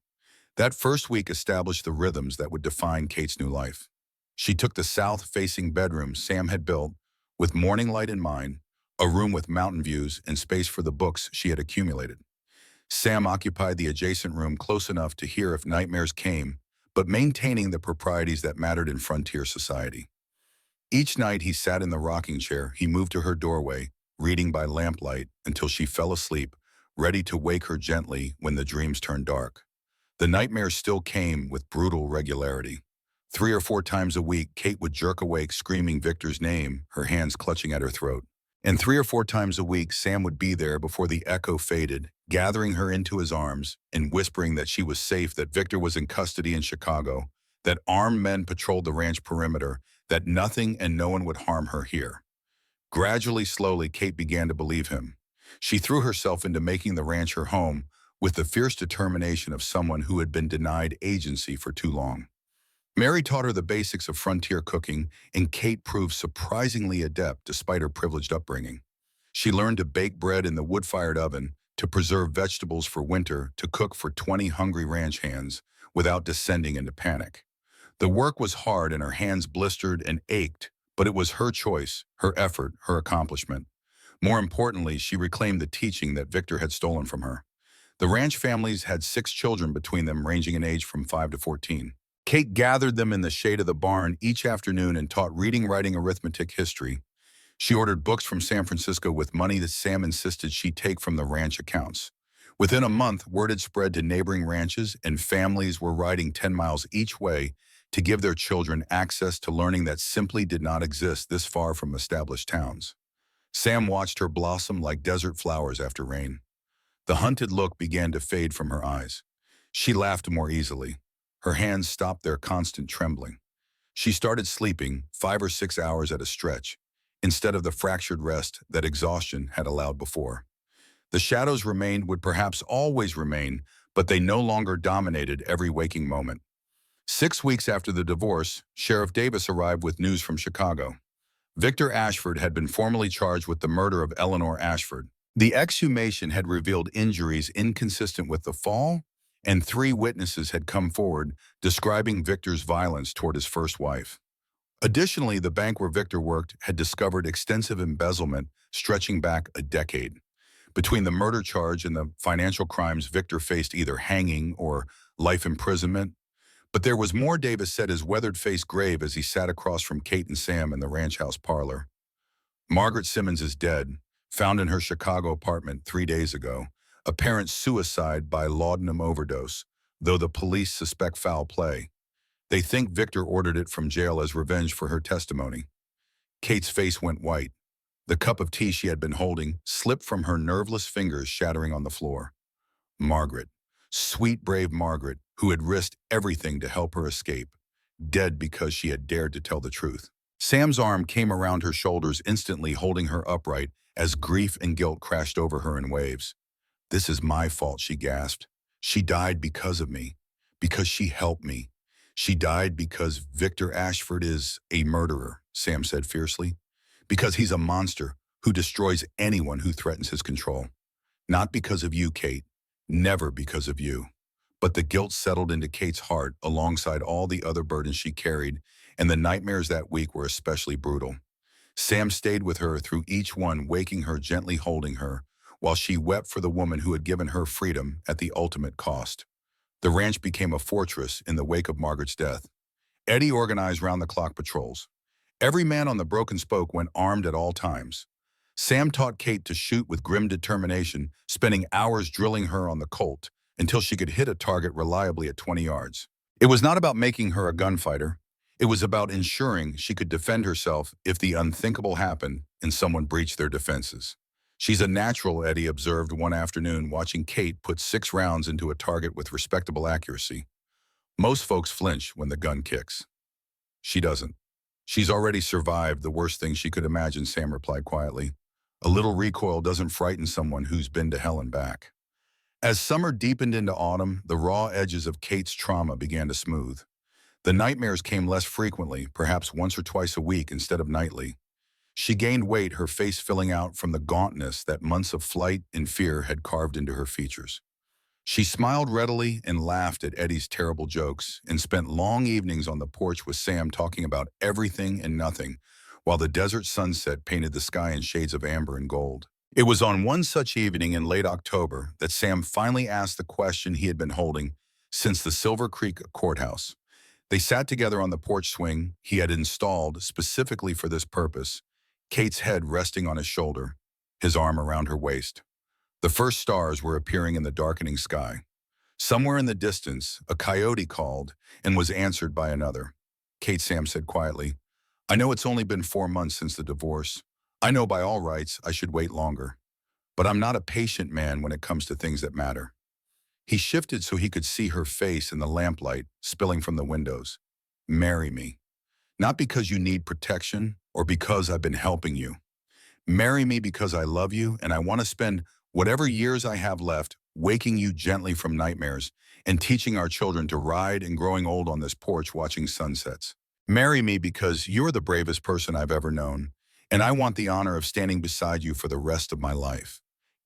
Speaker 1: That first week established the rhythms that would define Kate's new life. She took the south-facing bedroom Sam had built, with morning light in mind, a room with mountain views and space for the books she had accumulated. Sam occupied the adjacent room close enough to hear if nightmares came, but maintaining the proprieties that mattered in frontier society. Each night he sat in the rocking chair, he moved to her doorway, reading by lamplight until she fell asleep, ready to wake her gently when the dreams turned dark. The nightmares still came with brutal regularity. 3 or 4 times a week, Kate would jerk awake screaming Victor's name, her hands clutching at her throat. And 3 or 4 times a week, Sam would be there before the echo faded, gathering her into his arms and whispering that she was safe, that Victor was in custody in Chicago, that armed men patrolled the ranch perimeter, that nothing and no one would harm her here. Gradually, slowly, Kate began to believe him. She threw herself into making the ranch her home with the fierce determination of someone who had been denied agency for too long. Mary taught her the basics of frontier cooking, and Kate proved surprisingly adept despite her privileged upbringing. She learned to bake bread in the wood-fired oven, to preserve vegetables for winter, to cook for 20 hungry ranch hands without descending into panic. The work was hard and her hands blistered and ached, But it was her choice, her effort, her accomplishment. More importantly, she reclaimed the teaching that Victor had stolen from her. The ranch families had 6 children between them, ranging in age from 5 to 14. Kate gathered them in the shade of the barn each afternoon and taught reading, writing, arithmetic, history. She ordered books from San Francisco with money that Sam insisted she take from the ranch accounts. Within a month, word had spread to neighboring ranches, and families were riding 10 miles each way to give their children access to learning that simply did not exist this far from established towns. Sam watched her blossom like desert flowers after rain. The hunted look began to fade from her eyes. She laughed more easily. Her hands stopped their constant trembling. She started sleeping 5 or 6 hours at a stretch, instead of the fractured rest that exhaustion had allowed before. The shadows remained, would perhaps always remain, but they no longer dominated every waking moment. 6 weeks after the divorce, Sheriff Davis arrived with news from Chicago. Victor Ashford had been formally charged with the murder of Eleanor Ashford. The exhumation had revealed injuries inconsistent with the fall, and 3 witnesses had come forward describing Victor's violence toward his first wife. Additionally, the bank where Victor worked had discovered extensive embezzlement stretching back a decade. Between the murder charge and the financial crimes, Victor faced either hanging or life imprisonment. But there was more, Davis said, his weathered face grave as he sat across from Kate and Sam in the ranch house parlor. Margaret Simmons is dead, found in her Chicago apartment 3 days ago, apparent suicide by laudanum overdose, though the police suspect foul play. They think Victor ordered it from jail as revenge for her testimony. Kate's face went white. The cup of tea she had been holding slipped from her nerveless fingers, shattering on the floor. Margaret, sweet, brave Margaret, who had risked everything to help her escape, dead because she had dared to tell the truth. Sam's arm came around her shoulders, instantly holding her upright as grief and guilt crashed over her in waves. "This is my fault," she gasped. "She died because of me, because she helped me. She died because Victor Ashford is a murderer," Sam said fiercely. "Because he's a monster who destroys anyone who threatens his control. Not because of you, Kate. Never because of you." But the guilt settled into Kate's heart alongside all the other burdens she carried, and the nightmares that week were especially brutal. Sam stayed with her through each one, waking her, gently holding her, while she wept for the woman who had given her freedom at the ultimate cost. The ranch became a fortress in the wake of Margaret's death. Eddie organized round-the-clock patrols. Every man on the Broken Spoke went armed at all times. Sam taught Kate to shoot with grim determination, spending hours drilling her on the Colt until she could hit a target reliably at 20 yards. It was not about making her a gunfighter. It was about ensuring she could defend herself if the unthinkable happened and someone breached their defenses. "She's a natural," Eddie observed one afternoon, watching Kate put 6 rounds into a target with respectable accuracy. "Most folks flinch when the gun kicks. She doesn't. She's already survived the worst thing she could imagine," Sam replied quietly. "A little recoil doesn't frighten someone who's been to hell and back." As summer deepened into autumn, the raw edges of Kate's trauma began to smooth. The nightmares came less frequently, perhaps once or twice a week instead of nightly. She gained weight, her face filling out from the gauntness that months of flight and fear had carved into her features. She smiled readily and laughed at Eddie's terrible jokes, and spent long evenings on the porch with Sam talking about everything and nothing, while the desert sunset painted the sky in shades of amber and gold. It was on one such evening in late October that Sam finally asked the question he had been holding since the Silver Creek courthouse. They sat together on the porch swing he had installed specifically for this purpose, Kate's head resting on his shoulder, his arm around her waist. The first stars were appearing in the darkening sky. Somewhere in the distance, a coyote called and was answered by another. "Kate," Sam said quietly, "I know it's only been 4 months since the divorce. I know by all rights I should wait longer. But I'm not a patient man when it comes to things that matter." He shifted so he could see her face in the lamplight spilling from the windows. "Marry me. Not because you need protection or because I've been helping you. Marry me because I love you, and I want to spend whatever years I have left waking you gently from nightmares and teaching our children to ride and growing old on this porch watching sunsets. Marry me because you're the bravest person I've ever known, and I want the honor of standing beside you for the rest of my life."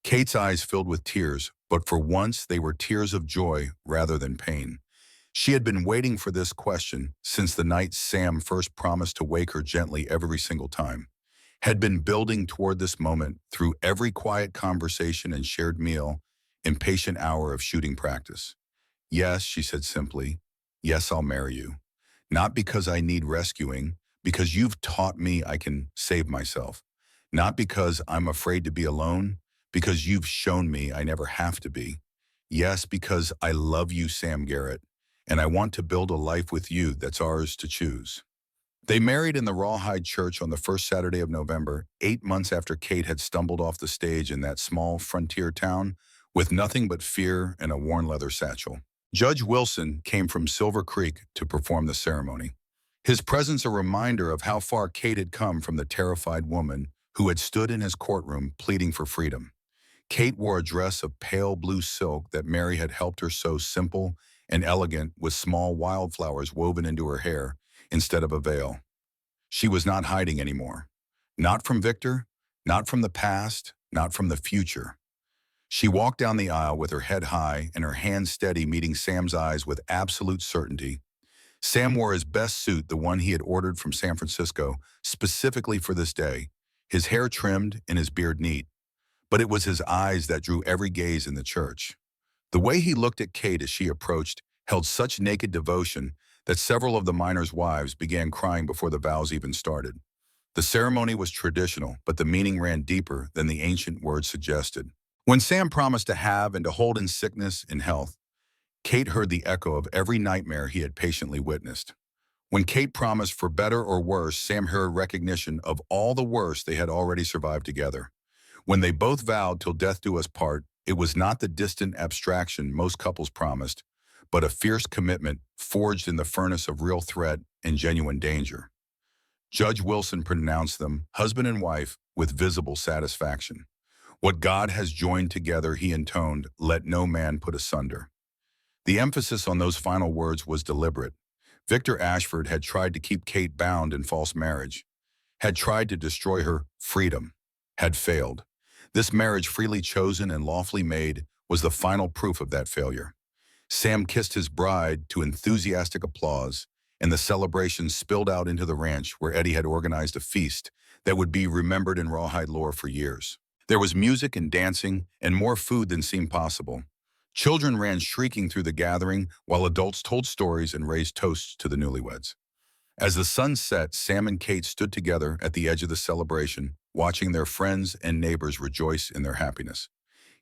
Speaker 1: Kate's eyes filled with tears, but for once they were tears of joy rather than pain. She had been waiting for this question since the night Sam first promised to wake her gently every single time. Had been building toward this moment through every quiet conversation and shared meal, impatient hour of shooting practice. Yes, she said simply. Yes, I'll marry you. Not because I need rescuing, because you've taught me I can save myself. Not because I'm afraid to be alone, because you've shown me I never have to be. Yes, because I love you, Sam Garrett, and I want to build a life with you that's ours to choose. They married in the Rawhide Church on the first Saturday of November, 8 months after Kate had stumbled off the stage in that small frontier town with nothing but fear and a worn leather satchel. Judge Wilson came from Silver Creek to perform the ceremony. His presence a reminder of how far Kate had come from the terrified woman who had stood in his courtroom pleading for freedom. Kate wore a dress of pale blue silk that Mary had helped her sew simple and elegant with small wildflowers woven into her hair instead of a veil. She was not hiding anymore. Not from Victor, not from the past, not from the future. She walked down the aisle with her head high and her hands steady, meeting Sam's eyes with absolute certainty. Sam wore his best suit, the one he had ordered from San Francisco, specifically for this day, his hair trimmed and his beard neat. But it was his eyes that drew every gaze in the church. The way he looked at Kate as she approached held such naked devotion that several of the miners' wives began crying before the vows even started. The ceremony was traditional, but the meaning ran deeper than the ancient words suggested. When Sam promised to have and to hold in sickness and health, Kate heard the echo of every nightmare he had patiently witnessed. When Kate promised for better or worse, Sam heard recognition of all the worst they had already survived together. When they both vowed till death do us part, it was not the distant abstraction most couples promised, but a fierce commitment forged in the furnace of real threat and genuine danger. Judge Wilson pronounced them husband and wife with visible satisfaction. What God has joined together, he intoned, let no man put asunder. The emphasis on those final words was deliberate. Victor Ashford had tried to keep Kate bound in false marriage, had tried to destroy her freedom, had failed. This marriage, freely chosen and lawfully made, was the final proof of that failure. Sam kissed his bride to enthusiastic applause, and the celebration spilled out into the ranch where Eddie had organized a feast that would be remembered in Rawhide lore for years. There was music and dancing and more food than seemed possible. Children ran shrieking through the gathering while adults told stories and raised toasts to the newlyweds. As the sun set, Sam and Kate stood together at the edge of the celebration, watching their friends and neighbors rejoice in their happiness.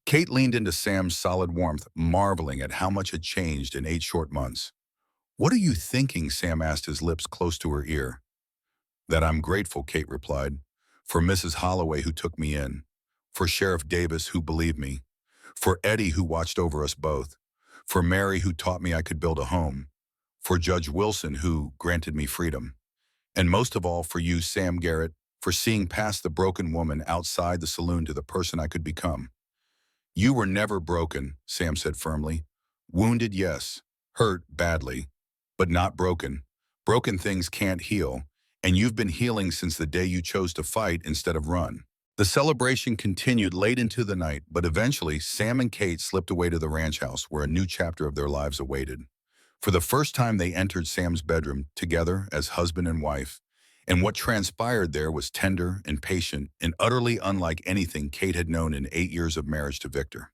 Speaker 1: Kate leaned into Sam's solid warmth, marveling at how much had changed in 8 short months. "What are you thinking?" Sam asked, his lips close to her ear. "That I'm grateful," Kate replied, "for Mrs. Holloway who took me in, for Sheriff Davis who believed me, for Eddie who watched over us both, for Mary who taught me I could build a home, for Judge Wilson who granted me freedom, and most of all for you, Sam Garrett, for seeing past the broken woman outside the saloon to the person I could become." "You were never broken," Sam said firmly. "Wounded, yes. Hurt, badly. But not broken. Broken things can't heal, and you've been healing since the day you chose to fight instead of run." The celebration continued late into the night, but eventually Sam and Kate slipped away to the ranch house where a new chapter of their lives awaited. For the first time they entered Sam's bedroom together as husband and wife, and what transpired there was tender and patient and utterly unlike anything Kate had known in 8 years of marriage to Victor.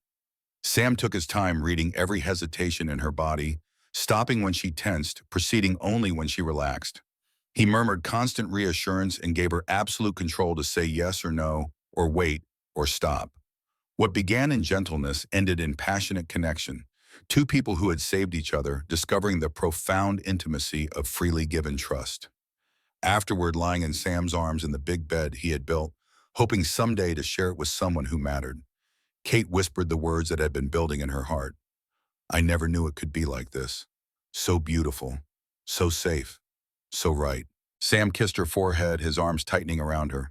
Speaker 1: Sam took his time reading every hesitation in her body, stopping when she tensed, proceeding only when she relaxed. He murmured constant reassurance and gave her absolute control to say yes or no, or wait, or stop. What began in gentleness ended in passionate connection. Two people who had saved each other, discovering the profound intimacy of freely given trust. Afterward, lying in Sam's arms in the big bed he had built, hoping someday to share it with someone who mattered, Kate whispered the words that had been building in her heart. "I never knew it could be like this. So beautiful, so safe, so right." Sam kissed her forehead, his arms tightening around her.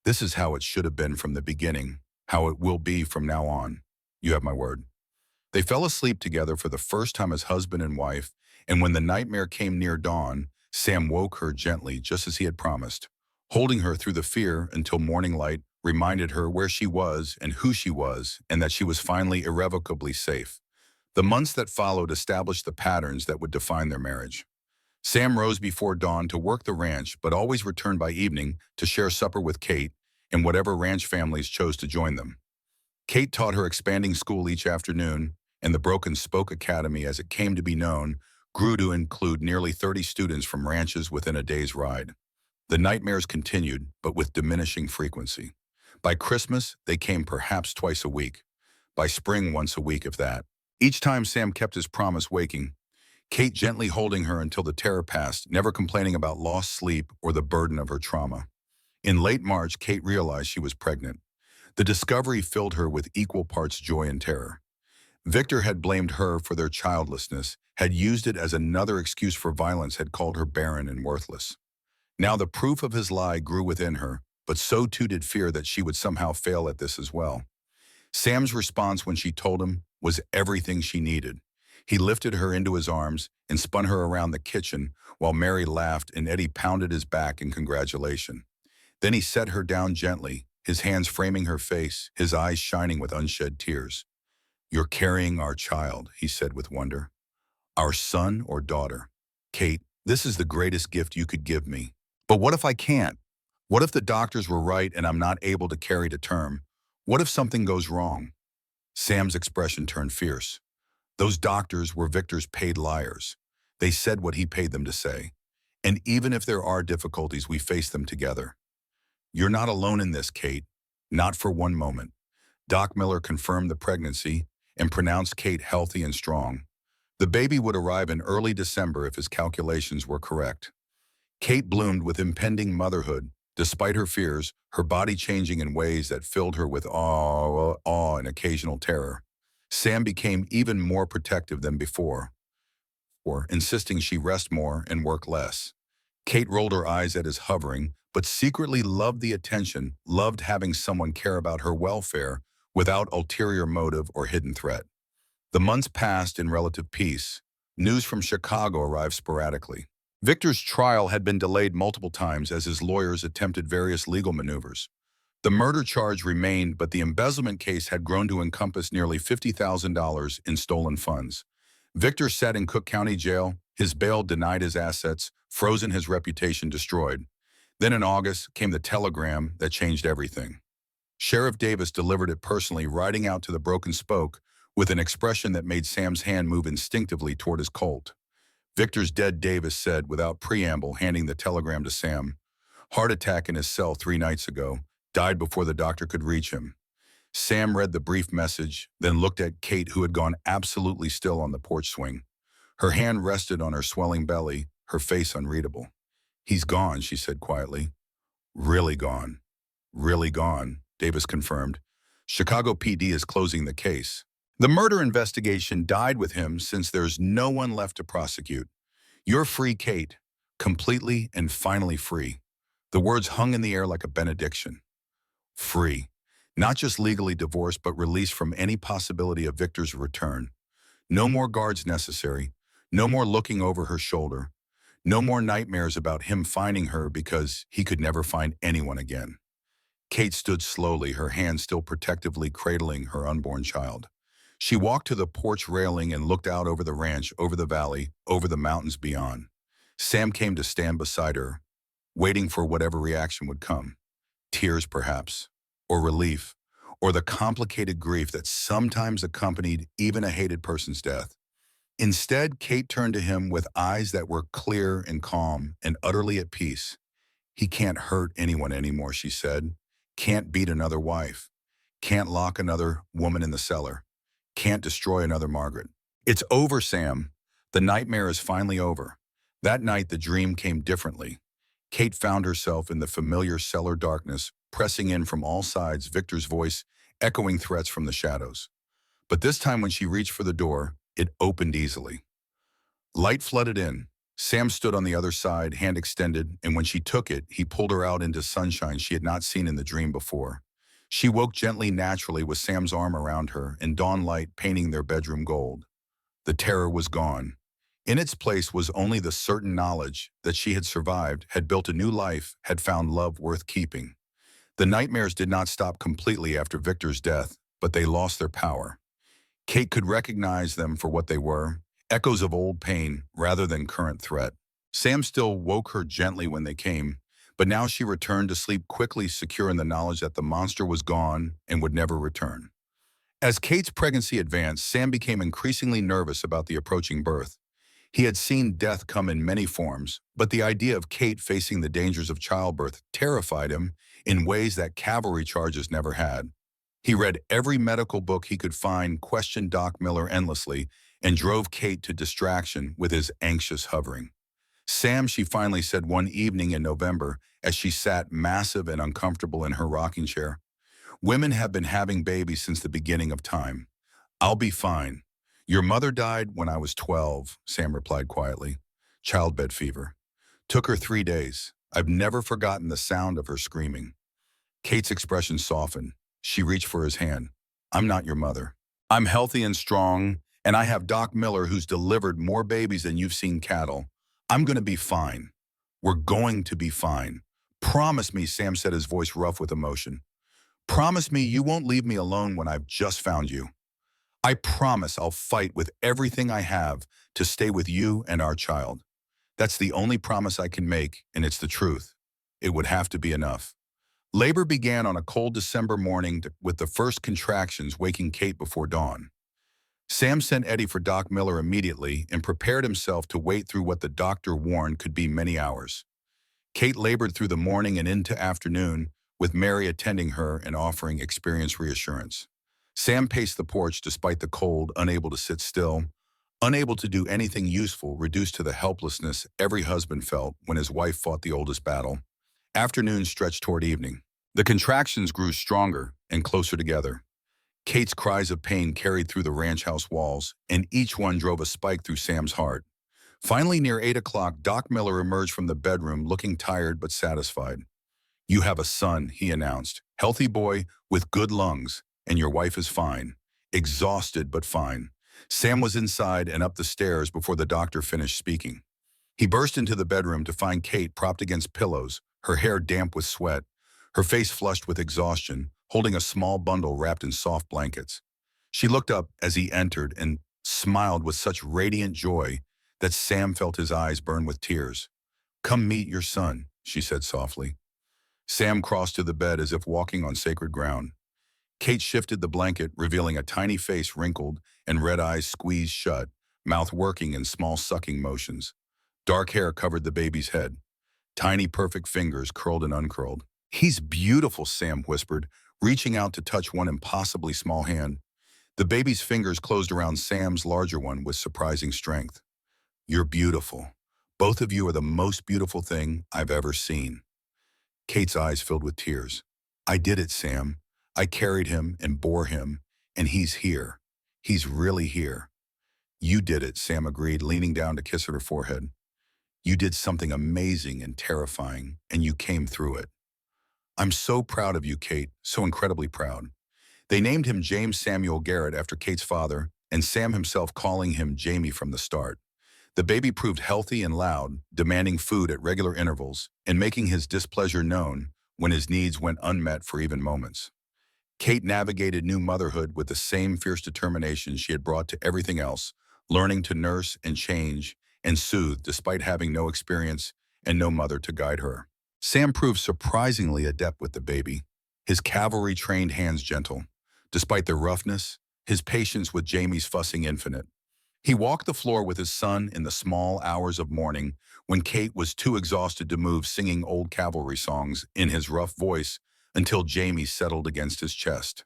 Speaker 1: "This is how it should have been from the beginning, how it will be from now on. You have my word." They fell asleep together for the first time as husband and wife, and when the nightmare came near dawn, Sam woke her gently, just as he had promised, holding her through the fear until morning light reminded her where she was and who she was, and that she was finally irrevocably safe. The months that followed established the patterns that would define their marriage. Sam rose before dawn to work the ranch, but always returned by evening to share supper with Kate and whatever ranch families chose to join them. Kate taught her expanding school each afternoon, and the Broken Spoke Academy, as it came to be known, grew to include nearly 30 students from ranches within a day's ride. The nightmares continued, but with diminishing frequency. By Christmas, they came perhaps twice a week. By spring, once a week, if that. Each time Sam kept his promise waking, Kate gently holding her until the terror passed, never complaining about lost sleep or the burden of her trauma. In late March, Kate realized she was pregnant. The discovery filled her with equal parts joy and terror. Victor had blamed her for their childlessness, had used it as another excuse for violence, had called her barren and worthless. Now the proof of his lie grew within her, but so too did fear that she would somehow fail at this as well. Sam's response when she told him was everything she needed. He lifted her into his arms and spun her around the kitchen while Mary laughed and Eddie pounded his back in congratulation. Then he set her down gently, his hands framing her face, his eyes shining with unshed tears. "You're carrying our child," he said with wonder. "Our son or daughter. Kate, this is the greatest gift you could give me. But what if I can't? What if the doctors were right and I'm not able to carry to term? What if something goes wrong?" Sam's expression turned fierce. Those doctors were Victor's paid liars. They said what he paid them to say. And even if there are difficulties, we face them together. "You're not alone in this, Kate. Not for one moment." Doc Miller confirmed the pregnancy and pronounced Kate healthy and strong. The baby would arrive in early December if his calculations were correct. Kate bloomed with impending motherhood, despite her fears, her body changing in ways that filled her with awe and occasional terror. Sam became even more protective than before, insisting she rest more and work less. Kate rolled her eyes at his hovering, but secretly loved the attention, loved having someone care about her welfare without ulterior motive or hidden threat. The months passed in relative peace. News from Chicago arrived sporadically. Victor's trial had been delayed multiple times as his lawyers attempted various legal maneuvers. The murder charge remained, but the embezzlement case had grown to encompass nearly $50,000 in stolen funds. Victor sat in Cook County Jail, his bail denied, his assets frozen, his reputation destroyed. Then in August came the telegram that changed everything. Sheriff Davis delivered it personally, riding out to the Broken Spoke with an expression that made Sam's hand move instinctively toward his Colt. "Victor's dead," Davis said without preamble, handing the telegram to Sam. "Heart attack in his cell 3 nights ago. Died before the doctor could reach him." Sam read the brief message, then looked at Kate, who had gone absolutely still on the porch swing. Her hand rested on her swelling belly, her face unreadable. "He's gone," she said quietly. "Really gone." "Really gone," Davis confirmed. "Chicago PD is closing the case. The murder investigation died with him since there's no one left to prosecute. You're free, Kate. Completely and finally free." The words hung in the air like a benediction. Free. Not just legally divorced, but released from any possibility of Victor's return. No more guards necessary. No more looking over her shoulder. No more nightmares about him finding her because he could never find anyone again. Kate stood slowly, her hand still protectively cradling her unborn child. She walked to the porch railing and looked out over the ranch, over the valley, over the mountains beyond. Sam came to stand beside her, waiting for whatever reaction would come. Tears, perhaps, or relief, or the complicated grief that sometimes accompanied even a hated person's death. Instead, Kate turned to him with eyes that were clear and calm and utterly at peace. "He can't hurt anyone anymore," she said. "Can't beat another wife. Can't lock another woman in the cellar. Can't destroy another Margaret. It's over, Sam. The nightmare is finally over." That night, the dream came differently. Kate found herself in the familiar cellar darkness, pressing in from all sides, Victor's voice echoing threats from the shadows. But this time when she reached for the door, it opened easily. Light flooded in. Sam stood on the other side, hand extended, and when she took it, he pulled her out into sunshine she had not seen in the dream before. She woke gently, naturally, with Sam's arm around her and dawn light painting their bedroom gold. The terror was gone. In its place was only the certain knowledge that she had survived, had built a new life, had found love worth keeping. The nightmares did not stop completely after Victor's death, but they lost their power. Kate could recognize them for what they were, echoes of old pain rather than current threat. Sam still woke her gently when they came, but now she returned to sleep quickly, secure in the knowledge that the monster was gone and would never return. As Kate's pregnancy advanced, Sam became increasingly nervous about the approaching birth. He had seen death come in many forms, but the idea of Kate facing the dangers of childbirth terrified him in ways that cavalry charges never had. He read every medical book he could find, questioned Doc Miller endlessly, and drove Kate to distraction with his anxious hovering. Sam, she finally said one evening in November as she sat massive and uncomfortable in her rocking chair, "Women have been having babies since the beginning of time. I'll be fine." "Your mother died when I was 12, Sam replied quietly. "Childbed fever. Took her 3 days. I've never forgotten the sound of her screaming." Kate's expression softened. She reached for his hand. "I'm not your mother. I'm healthy and strong, and I have Doc Miller who's delivered more babies than you've seen cattle. I'm going to be fine. We're going to be fine. Promise me," Sam said, his voice rough with emotion. "Promise me you won't leave me alone when I've just found you. I promise I'll fight with everything I have to stay with you and our child. That's the only promise I can make, and it's the truth. It would have to be enough." Labor began on a cold December morning with the first contractions waking Kate before dawn. Sam sent Eddie for Doc Miller immediately and prepared himself to wait through what the doctor warned could be many hours. Kate labored through the morning and into afternoon, with Mary attending her and offering experienced reassurance. Sam paced the porch despite the cold, unable to sit still, unable to do anything useful, reduced to the helplessness every husband felt when his wife fought the oldest battle. Afternoon stretched toward evening. The contractions grew stronger and closer together. Kate's cries of pain carried through the ranch house walls, and each one drove a spike through Sam's heart. Finally, near 8 o'clock, Doc Miller emerged from the bedroom looking tired but satisfied. "You have a son," he announced. "Healthy boy with good lungs, and your wife is fine. Exhausted but fine." Sam was inside and up the stairs before the doctor finished speaking. He burst into the bedroom to find Kate propped against pillows, her hair damp with sweat, her face flushed with exhaustion, holding a small bundle wrapped in soft blankets. She looked up as he entered and smiled with such radiant joy that Sam felt his eyes burn with tears. "Come meet your son," she said softly. Sam crossed to the bed as if walking on sacred ground. Kate shifted the blanket, revealing a tiny face wrinkled and red eyes squeezed shut, mouth working in small sucking motions. Dark hair covered the baby's head. Tiny perfect fingers curled and uncurled. "He's beautiful," Sam whispered, reaching out to touch one impossibly small hand. The baby's fingers closed around Sam's larger one with surprising strength. "You're beautiful. Both of you are the most beautiful thing I've ever seen." Kate's eyes filled with tears. "I did it, Sam. I carried him and bore him, and he's here. He's really here." "You did it," Sam agreed, leaning down to kiss her forehead. "You did something amazing and terrifying, and you came through it. I'm so proud of you, Kate, so incredibly proud." They named him James Samuel Garrett after Kate's father, and Sam himself calling him Jamie from the start. The baby proved healthy and loud, demanding food at regular intervals and making his displeasure known when his needs went unmet for even moments. Kate navigated new motherhood with the same fierce determination she had brought to everything else, learning to nurse and change and soothe despite having no experience and no mother to guide her. Sam proved surprisingly adept with the baby, his cavalry-trained hands gentle. Despite their roughness, his patience with Jamie's fussing infinite. He walked the floor with his son in the small hours of morning when Kate was too exhausted to move, singing old cavalry songs in his rough voice until Jamie settled against his chest.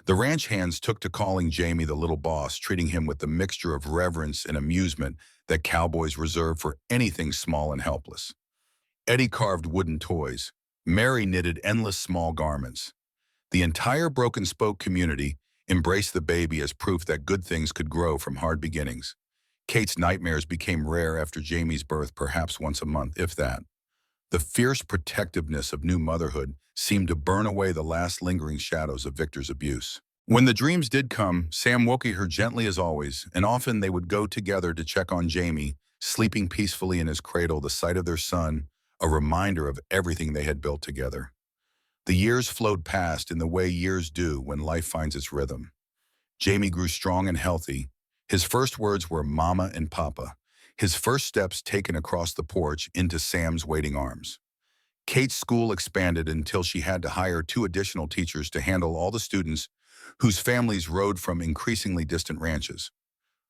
Speaker 1: The ranch hands took to calling Jamie the little boss, treating him with the mixture of reverence and amusement that cowboys reserve for anything small and helpless. Eddie carved wooden toys. Mary knitted endless small garments. The entire Broken Spoke community embraced the baby as proof that good things could grow from hard beginnings. Kate's nightmares became rare after Jamie's birth, perhaps once a month, if that. The fierce protectiveness of new motherhood seemed to burn away the last lingering shadows of Victor's abuse. When the dreams did come, Sam woke her gently as always, and often they would go together to check on Jamie, sleeping peacefully in his cradle, the sight of their son, a reminder of everything they had built together. The years flowed past in the way years do when life finds its rhythm. Jamie grew strong and healthy. His first words were Mama and Papa. His first steps taken across the porch into Sam's waiting arms. Kate's school expanded until she had to hire 2 additional teachers to handle all the students whose families rode from increasingly distant ranches.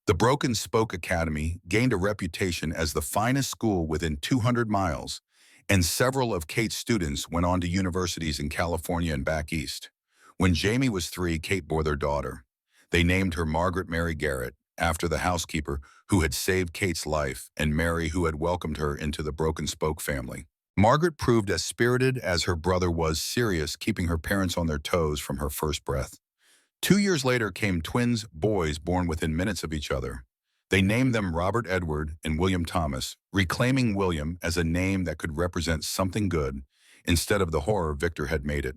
Speaker 1: The Broken Spoke Academy gained a reputation as the finest school within 200 miles, and several of Kate's students went on to universities in California and back east. When Jamie was 3, Kate bore their daughter. They named her Margaret Mary Garrett, after the housekeeper who had saved Kate's life and Mary who had welcomed her into the Broken Spoke family. Margaret proved as spirited as her brother was serious, keeping her parents on their toes from her first breath. 2 years later came twins, boys born within minutes of each other. They named them Robert Edward and William Thomas, reclaiming William as a name that could represent something good instead of the horror Victor had made it.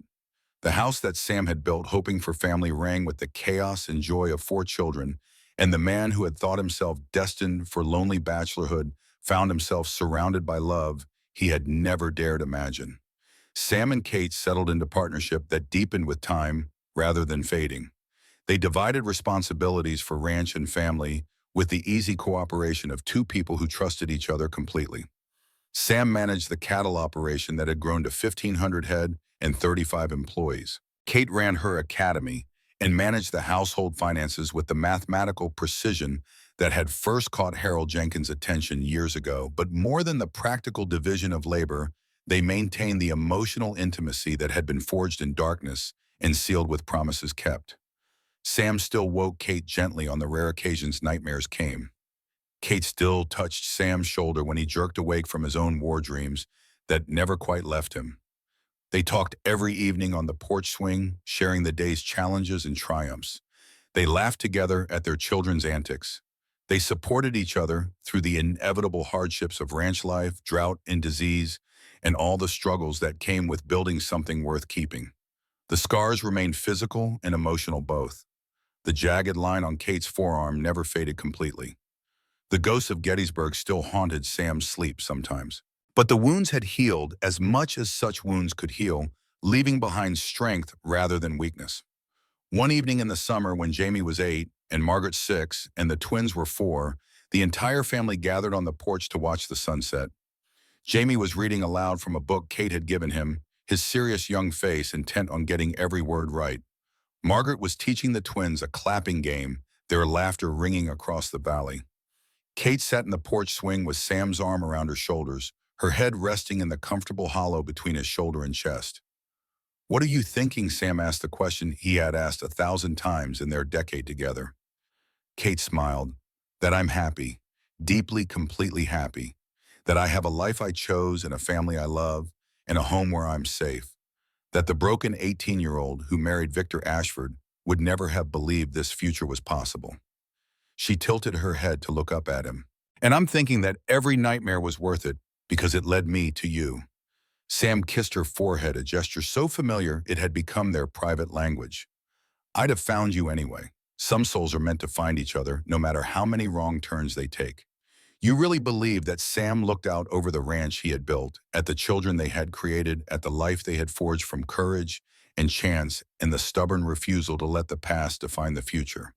Speaker 1: The house that Sam had built hoping for family rang with the chaos and joy of 4 children, and the man who had thought himself destined for lonely bachelorhood found himself surrounded by love he had never dared imagine. Sam and Kate settled into partnership that deepened with time rather than fading. They divided responsibilities for ranch and family with the easy cooperation of 2 people who trusted each other completely. Sam managed the cattle operation that had grown to 1,500 head and 35 employees. Kate ran her academy and managed the household finances with the mathematical precision that had first caught Harold Jenkins' attention years ago. But more than the practical division of labor, they maintained the emotional intimacy that had been forged in darkness and sealed with promises kept. Sam still woke Kate gently on the rare occasions nightmares came. Kate still touched Sam's shoulder when he jerked awake from his own war dreams that never quite left him. They talked every evening on the porch swing, sharing the day's challenges and triumphs. They laughed together at their children's antics. They supported each other through the inevitable hardships of ranch life, drought and disease, and all the struggles that came with building something worth keeping. The scars remained physical and emotional both. The jagged line on Kate's forearm never faded completely. The ghost of Gettysburg still haunted Sam's sleep sometimes. But the wounds had healed as much as such wounds could heal, leaving behind strength rather than weakness. One evening in the summer when Jamie was 8 and Margaret 6 and the twins were 4, the entire family gathered on the porch to watch the sunset. Jamie was reading aloud from a book Kate had given him, his serious young face intent on getting every word right. Margaret was teaching the twins a clapping game, their laughter ringing across the valley. Kate sat in the porch swing with Sam's arm around her shoulders, her head resting in the comfortable hollow between his shoulder and chest. "What are you thinking?" Sam asked the question he had asked 1,000 times in their decade together. Kate smiled. "That I'm happy, deeply, completely happy. That I have a life I chose and a family I love and a home where I'm safe. That the broken 18-year-old who married Victor Ashford would never have believed this future was possible." She tilted her head to look up at him. "And I'm thinking that every nightmare was worth it because it led me to you." Sam kissed her forehead, a gesture so familiar it had become their private language. "I'd have found you anyway. Some souls are meant to find each other, no matter how many wrong turns they take." You really believe that Sam looked out over the ranch he had built, at the children they had created, at the life they had forged from courage and chance and the stubborn refusal to let the past define the future.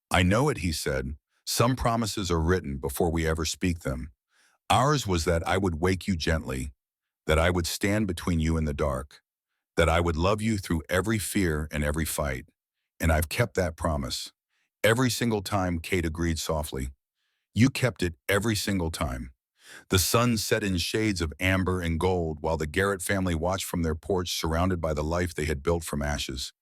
Speaker 1: "I know it," he said. "Some promises are written before we ever speak them. Ours was that I would wake you gently, that I would stand between you and the dark, that I would love you through every fear and every fight. And I've kept that promise. Every single time," Kate agreed softly. "You kept it every single time." The sun set in shades of amber and gold while the Garrett family watched from their porch surrounded by the life they had built from ashes.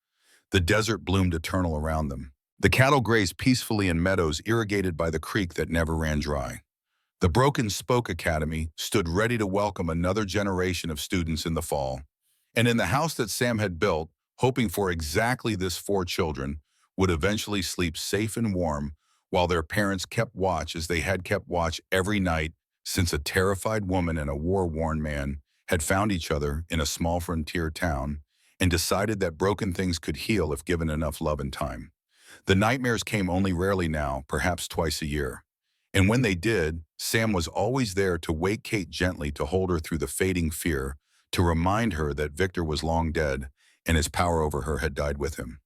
Speaker 1: The desert bloomed eternal around them. The cattle grazed peacefully in meadows irrigated by the creek that never ran dry. The Broken Spoke Academy stood ready to welcome another generation of students in the fall. And in the house that Sam had built, hoping for exactly this, 4 children would eventually sleep safe and warm while their parents kept watch as they had kept watch every night since a terrified woman and a war-worn man had found each other in a small frontier town and decided that broken things could heal if given enough love and time. The nightmares came only rarely now, perhaps twice a year. And when they did, Sam was always there to wake Kate gently, to hold her through the fading fear, to remind her that Victor was long dead and his power over her had died with him.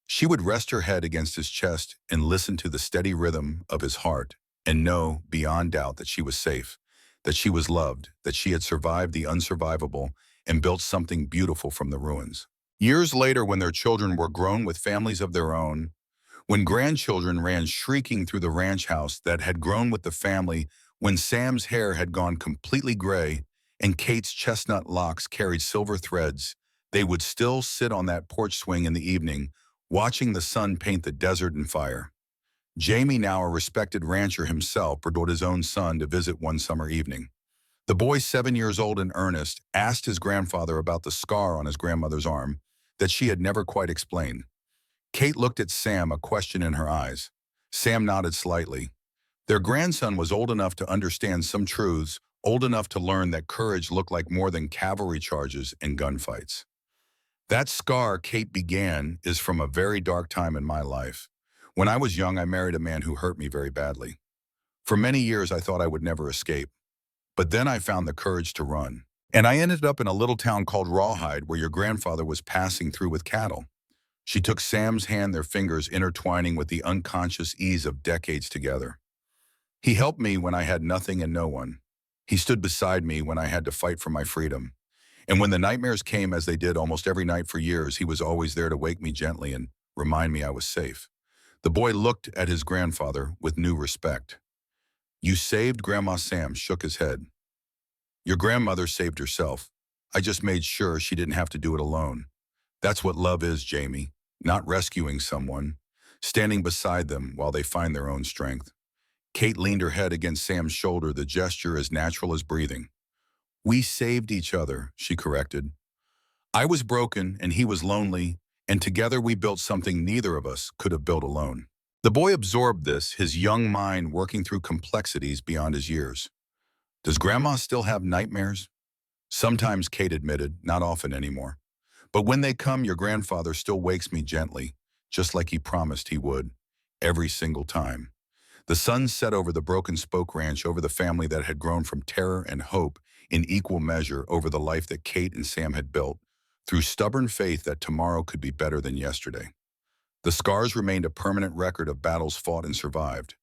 Speaker 1: She would rest her head against his chest and listen to the steady rhythm of his heart and know beyond doubt that she was safe, that she was loved, that she had survived the unsurvivable and built something beautiful from the ruins. Years later, when their children were grown with families of their own, when grandchildren ran shrieking through the ranch house that had grown with the family, when Sam's hair had gone completely gray and Kate's chestnut locks carried silver threads, they would still sit on that porch swing in the evening, watching the sun paint the desert in fire. Jamie, now a respected rancher himself, brought his own son to visit one summer evening. The boy, 7 years old and earnest, asked his grandfather about the scar on his grandmother's arm that she had never quite explained. Kate looked at Sam, a question in her eyes. Sam nodded slightly. Their grandson was old enough to understand some truths, old enough to learn that courage looked like more than cavalry charges and gunfights. That scar, Kate began, is from a very dark time in my life. When I was young, I married a man who hurt me very badly. For many years, I thought I would never escape. But then I found the courage to run. And I ended up in a little town called Rawhide, where your grandfather was passing through with cattle. She took Sam's hand, their fingers intertwining with the unconscious ease of decades together. He helped me when I had nothing and no one. He stood beside me when I had to fight for my freedom. And when the nightmares came, as they did almost every night for years, he was always there to wake me gently and remind me I was safe. The boy looked at his grandfather with new respect. "You saved Grandma." Sam shook his head. "Your grandmother saved herself. I just made sure she didn't have to do it alone. That's what love is, Jamie. Not rescuing someone, standing beside them while they find their own strength." Kate leaned her head against Sam's shoulder, the gesture as natural as breathing. "We saved each other," she corrected. "I was broken and he was lonely, and together we built something neither of us could have built alone." The boy absorbed this, his young mind working through complexities beyond his years. "Does Grandma still have nightmares?" "Sometimes," Kate admitted, "not often anymore. But when they come, your grandfather still wakes me gently, just like he promised he would, every single time." The sun set over the Broken Spoke Ranch, over the family that had grown from terror and hope in equal measure, over the life that Kate and Sam had built, through stubborn faith that tomorrow could be better than yesterday. The scars remained a permanent record of battles fought and survived,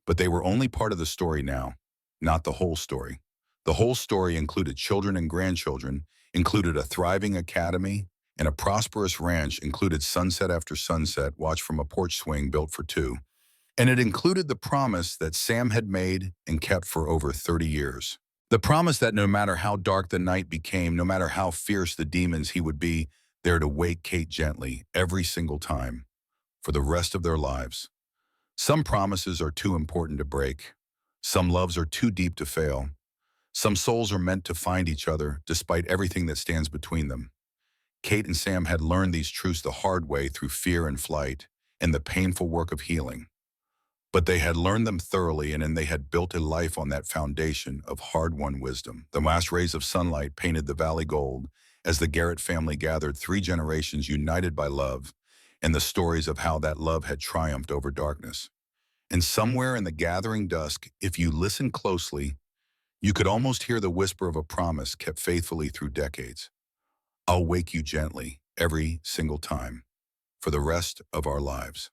Speaker 1: but they were only part of the story now, not the whole story. The whole story included children and grandchildren, included a thriving academy, and a prosperous ranch, included sunset after sunset watched from a porch swing built for two. And it included the promise that Sam had made and kept for over 30 years. The promise that no matter how dark the night became, no matter how fierce the demons, he would be there to wake Kate gently every single time for the rest of their lives. Some promises are too important to break. Some loves are too deep to fail. Some souls are meant to find each other despite everything that stands between them. Kate and Sam had learned these truths the hard way through fear and flight and the painful work of healing. But they had learned them thoroughly, and then they had built a life on that foundation of hard-won wisdom. The last rays of sunlight painted the valley gold as the Garrett family gathered, 3 generations united by love, and the stories of how that love had triumphed over darkness. And somewhere in the gathering dusk, if you listened closely, you could almost hear the whisper of a promise kept faithfully through decades. "I'll wake you gently every single time for the rest of our lives."